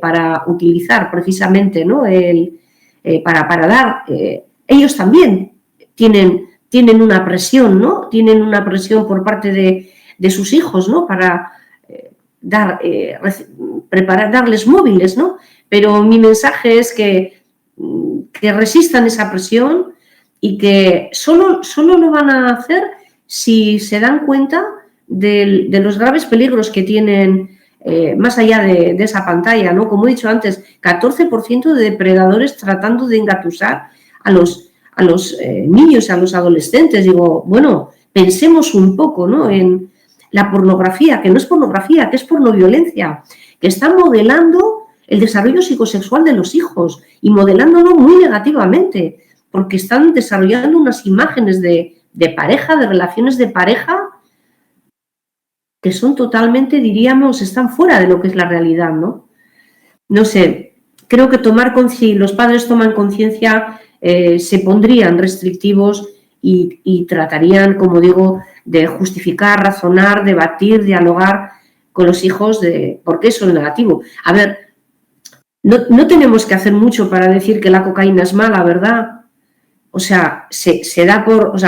Para utilizar precisamente, ¿no? Para dar... ellos también tienen una presión, ¿no? Tienen una presión por parte de sus hijos, ¿no? Para darles móviles, ¿no? Pero mi mensaje es que resistan esa presión y que solo lo van a hacer si se dan cuenta de los graves peligros que tienen más allá de esa pantalla, ¿no? Como he dicho antes, 14% de depredadores tratando de engatusar a los niños, a los adolescentes. Digo, bueno, pensemos un poco, ¿no? En la pornografía, que no es pornografía, que es pornoviolencia, que está modelando el desarrollo psicosexual de los hijos y modelándolo muy negativamente, porque están desarrollando unas imágenes de pareja, de relaciones de pareja, que son totalmente, diríamos, están fuera de lo que es la realidad, ¿no? No sé, creo que si los padres toman conciencia, se pondrían restrictivos y tratarían, como digo, de justificar, razonar, debatir, dialogar con los hijos de por qué eso es negativo. A ver, no tenemos que hacer mucho para decir que la cocaína es mala, ¿verdad? O sea,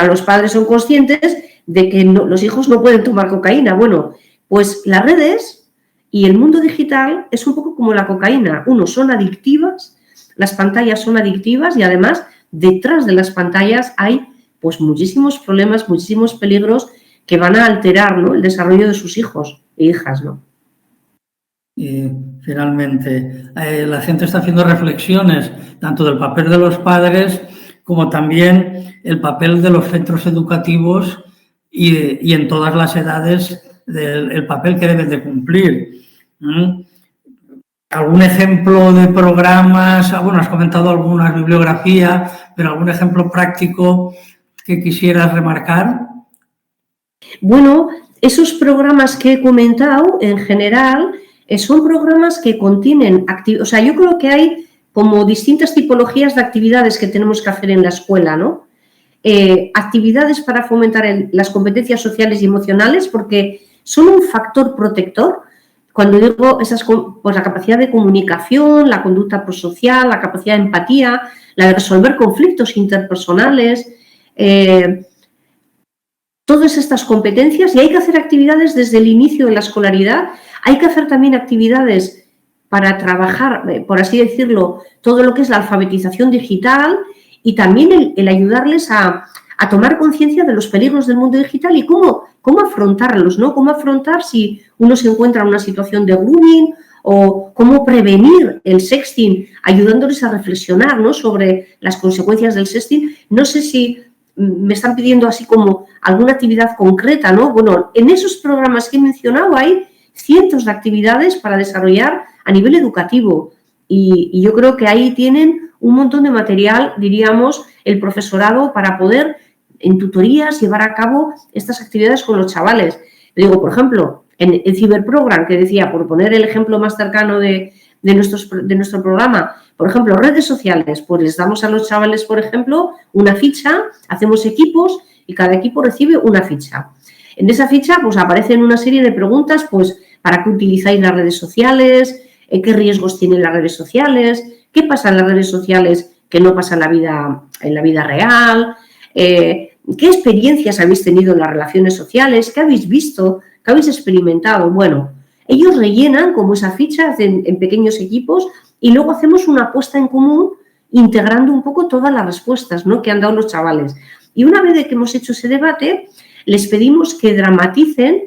los padres son conscientes de que los hijos no pueden tomar cocaína. Bueno, pues las redes y el mundo digital es un poco como la cocaína. Son adictivas, las pantallas son adictivas y además detrás de las pantallas hay pues muchísimos problemas, muchísimos peligros que van a alterar, ¿no? El desarrollo de sus hijos e hijas, ¿no? Y finalmente, la gente está haciendo reflexiones tanto del papel de los padres como también el papel de los centros educativos y en todas las edades el papel que deben de cumplir. ¿Algún ejemplo de programas? Bueno, has comentado alguna bibliografía, pero ¿algún ejemplo práctico que quisieras remarcar? Bueno, esos programas que he comentado, en general, son programas que contienen actividades. O sea, yo creo que hay como distintas tipologías de actividades que tenemos que hacer en la escuela, ¿no? Actividades para fomentar las competencias sociales y emocionales, porque son un factor protector. Cuando digo pues la capacidad de comunicación, la conducta prosocial, la capacidad de empatía, la de resolver conflictos interpersonales, todas estas competencias, y hay que hacer actividades desde el inicio de la escolaridad. Hay que hacer también actividades para trabajar, por así decirlo, todo lo que es la alfabetización digital y también el ayudarles a tomar conciencia de los peligros del mundo digital y cómo afrontarlos, ¿no? Cómo afrontar si uno se encuentra en una situación de grooming o cómo prevenir el sexting, ayudándoles a reflexionar, ¿no?, sobre las consecuencias del sexting. No sé si me están pidiendo así como alguna actividad concreta, ¿no? Bueno, en esos programas que he mencionado hay cientos de actividades para desarrollar a nivel educativo y yo creo que ahí tienen un montón de material, diríamos, el profesorado para poder en tutorías llevar a cabo estas actividades con los chavales. Digo, por ejemplo, en el Ciberprogram, que decía, por poner el ejemplo más cercano de nuestro programa, por ejemplo, redes sociales, pues les damos a los chavales, por ejemplo, una ficha, hacemos equipos y cada equipo recibe una ficha. En esa ficha pues aparecen una serie de preguntas, pues, ¿para qué utilizáis las redes sociales? ¿Qué riesgos tienen las redes sociales? ¿Qué pasa en las redes sociales que no pasa en la vida real? ¿Qué experiencias habéis tenido en las relaciones sociales? ¿Qué habéis visto? ¿Qué habéis experimentado? Bueno, ellos rellenan como esa ficha en pequeños equipos y luego hacemos una puesta en común integrando un poco todas las respuestas, ¿no?, que han dado los chavales. Y una vez que hemos hecho ese debate, les pedimos que dramaticen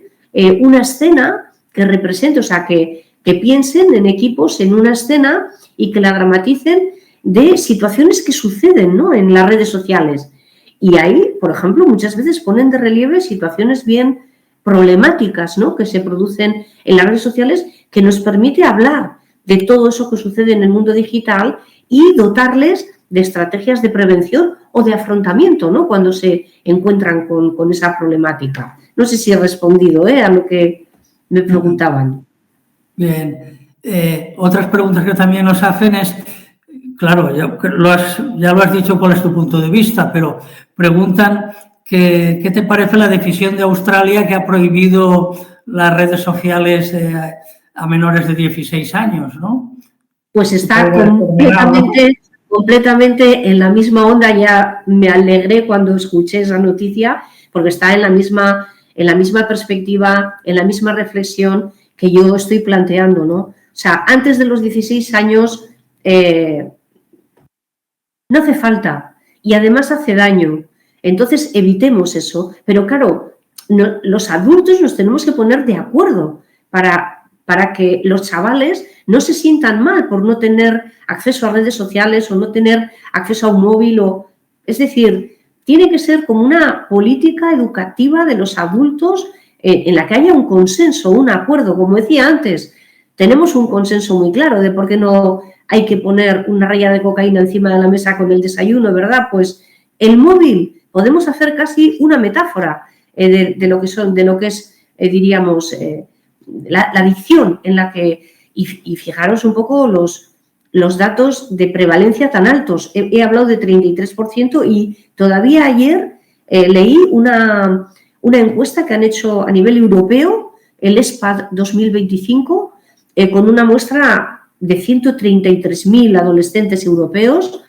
una escena que represente, o sea, que piensen en equipos en una escena y que la dramaticen de situaciones que suceden, ¿no?, en las redes sociales. Y ahí, por ejemplo, muchas veces ponen de relieve situaciones bien problemáticas, ¿no?, que se producen en las redes sociales, que nos permite hablar de todo eso que sucede en el mundo digital y dotarles de estrategias de prevención o de afrontamiento, ¿no?, cuando se encuentran con esa problemática. No sé si he respondido a lo que me preguntaban. Bien. Otras preguntas que también nos hacen es, claro, ya lo has dicho cuál es tu punto de vista, pero preguntan ¿qué te parece la decisión de Australia que ha prohibido las redes sociales a menores de 16 años, ¿no? Pues está completamente en la misma onda. Ya me alegré cuando escuché esa noticia, porque está en la misma perspectiva, en la misma reflexión que yo estoy planteando, ¿no? O sea, antes de los 16 años no hace falta y además hace daño. Entonces, evitemos eso. Pero claro, los adultos nos tenemos que poner de acuerdo para que los chavales no se sientan mal por no tener acceso a redes sociales o no tener acceso a un móvil. Es decir, tiene que ser como una política educativa de los adultos en la que haya un consenso, un acuerdo. Como decía antes, tenemos un consenso muy claro de por qué no hay que poner una raya de cocaína encima de la mesa con el desayuno, ¿verdad? Pues el móvil, podemos hacer casi una metáfora de lo que es, diríamos, la adicción en la que, y fijaros un poco los datos de prevalencia tan altos. He hablado de 33% y todavía ayer leí una encuesta que han hecho a nivel europeo, el ESPAD 2025, con una muestra de 133.000 adolescentes europeos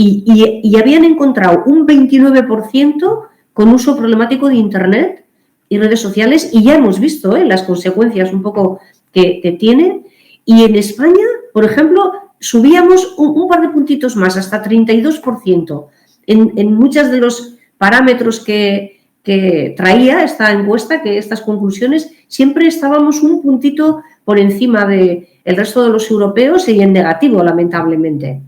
y habían encontrado un 29% con uso problemático de Internet y redes sociales, y ya hemos visto las consecuencias un poco que tienen. Y en España, por ejemplo, subíamos un par de puntitos más, hasta 32%. En muchos de los parámetros que traía esta encuesta, que estas conclusiones, siempre estábamos un puntito por encima del resto de los europeos y en negativo, lamentablemente.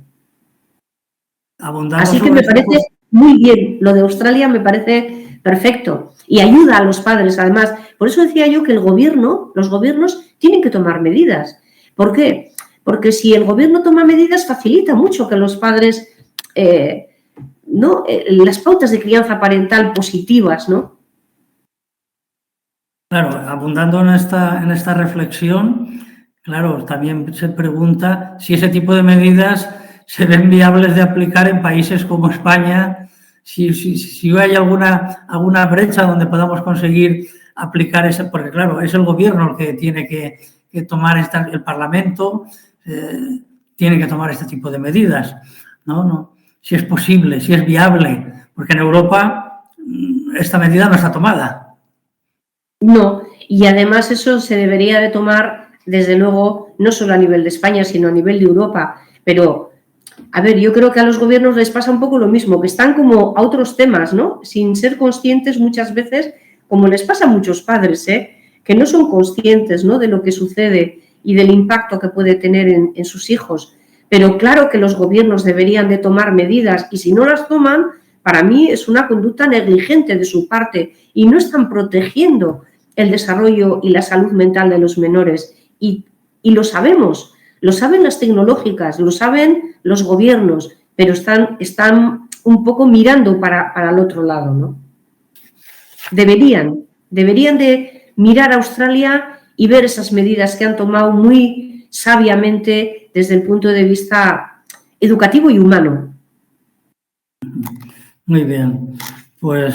Así que me parece muy bien. Lo de Australia me parece perfecto y ayuda a los padres, además. Por eso decía yo que los gobiernos tienen que tomar medidas. ¿Por qué? Porque si el gobierno toma medidas, facilita mucho que los padres, las pautas de crianza parental positivas, ¿no? Claro, abundando en esta reflexión, claro, también se pregunta si ese tipo de medidas se ven viables de aplicar en países como España, si hay alguna brecha donde podamos conseguir aplicar eso, porque claro, es el gobierno el que tiene que tomar el Parlamento tiene que tomar este tipo de medidas, ¿no? Si es posible, si es viable, porque en Europa esta medida no está tomada. No, y además eso se debería de tomar, desde luego, no solo a nivel de España, sino a nivel de Europa. Pero, a ver, yo creo que a los gobiernos les pasa un poco lo mismo, que están como a otros temas, ¿no? Sin ser conscientes muchas veces, como les pasa a muchos padres, que no son conscientes, ¿no?, de lo que sucede y del impacto que puede tener en sus hijos. Pero claro que los gobiernos deberían de tomar medidas y si no las toman, para mí es una conducta negligente de su parte y no están protegiendo el desarrollo y la salud mental de los menores. Y lo sabemos, lo saben las tecnológicas, lo saben los gobiernos, pero están un poco mirando para el otro lado, ¿no? Deberían de mirar a Australia y ver esas medidas que han tomado muy sabiamente desde el punto de vista educativo y humano. Muy bien, pues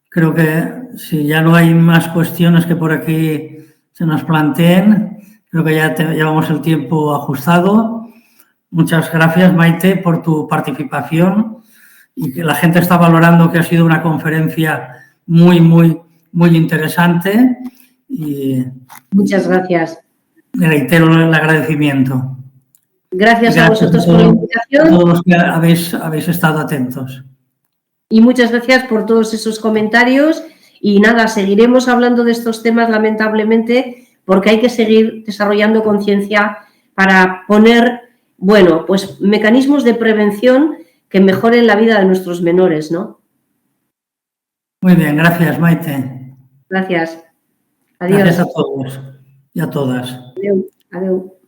creo que si ya no hay más cuestiones que por aquí se nos planteen, creo que ya llevamos el tiempo ajustado. Muchas gracias, Maite, por tu participación y que la gente está valorando que ha sido una conferencia muy, muy, muy interesante. Y muchas gracias. Reitero el agradecimiento. Gracias a vosotros por la invitación. A todos los que habéis estado atentos. Y muchas gracias por todos esos comentarios. Y nada, seguiremos hablando de estos temas, lamentablemente, porque hay que seguir desarrollando conciencia para poner, bueno, pues mecanismos de prevención que mejoren la vida de nuestros menores, ¿no? Muy bien, gracias, Maite. Gracias. Adiós. Gracias a todos y a todas. Adeu. Adeu.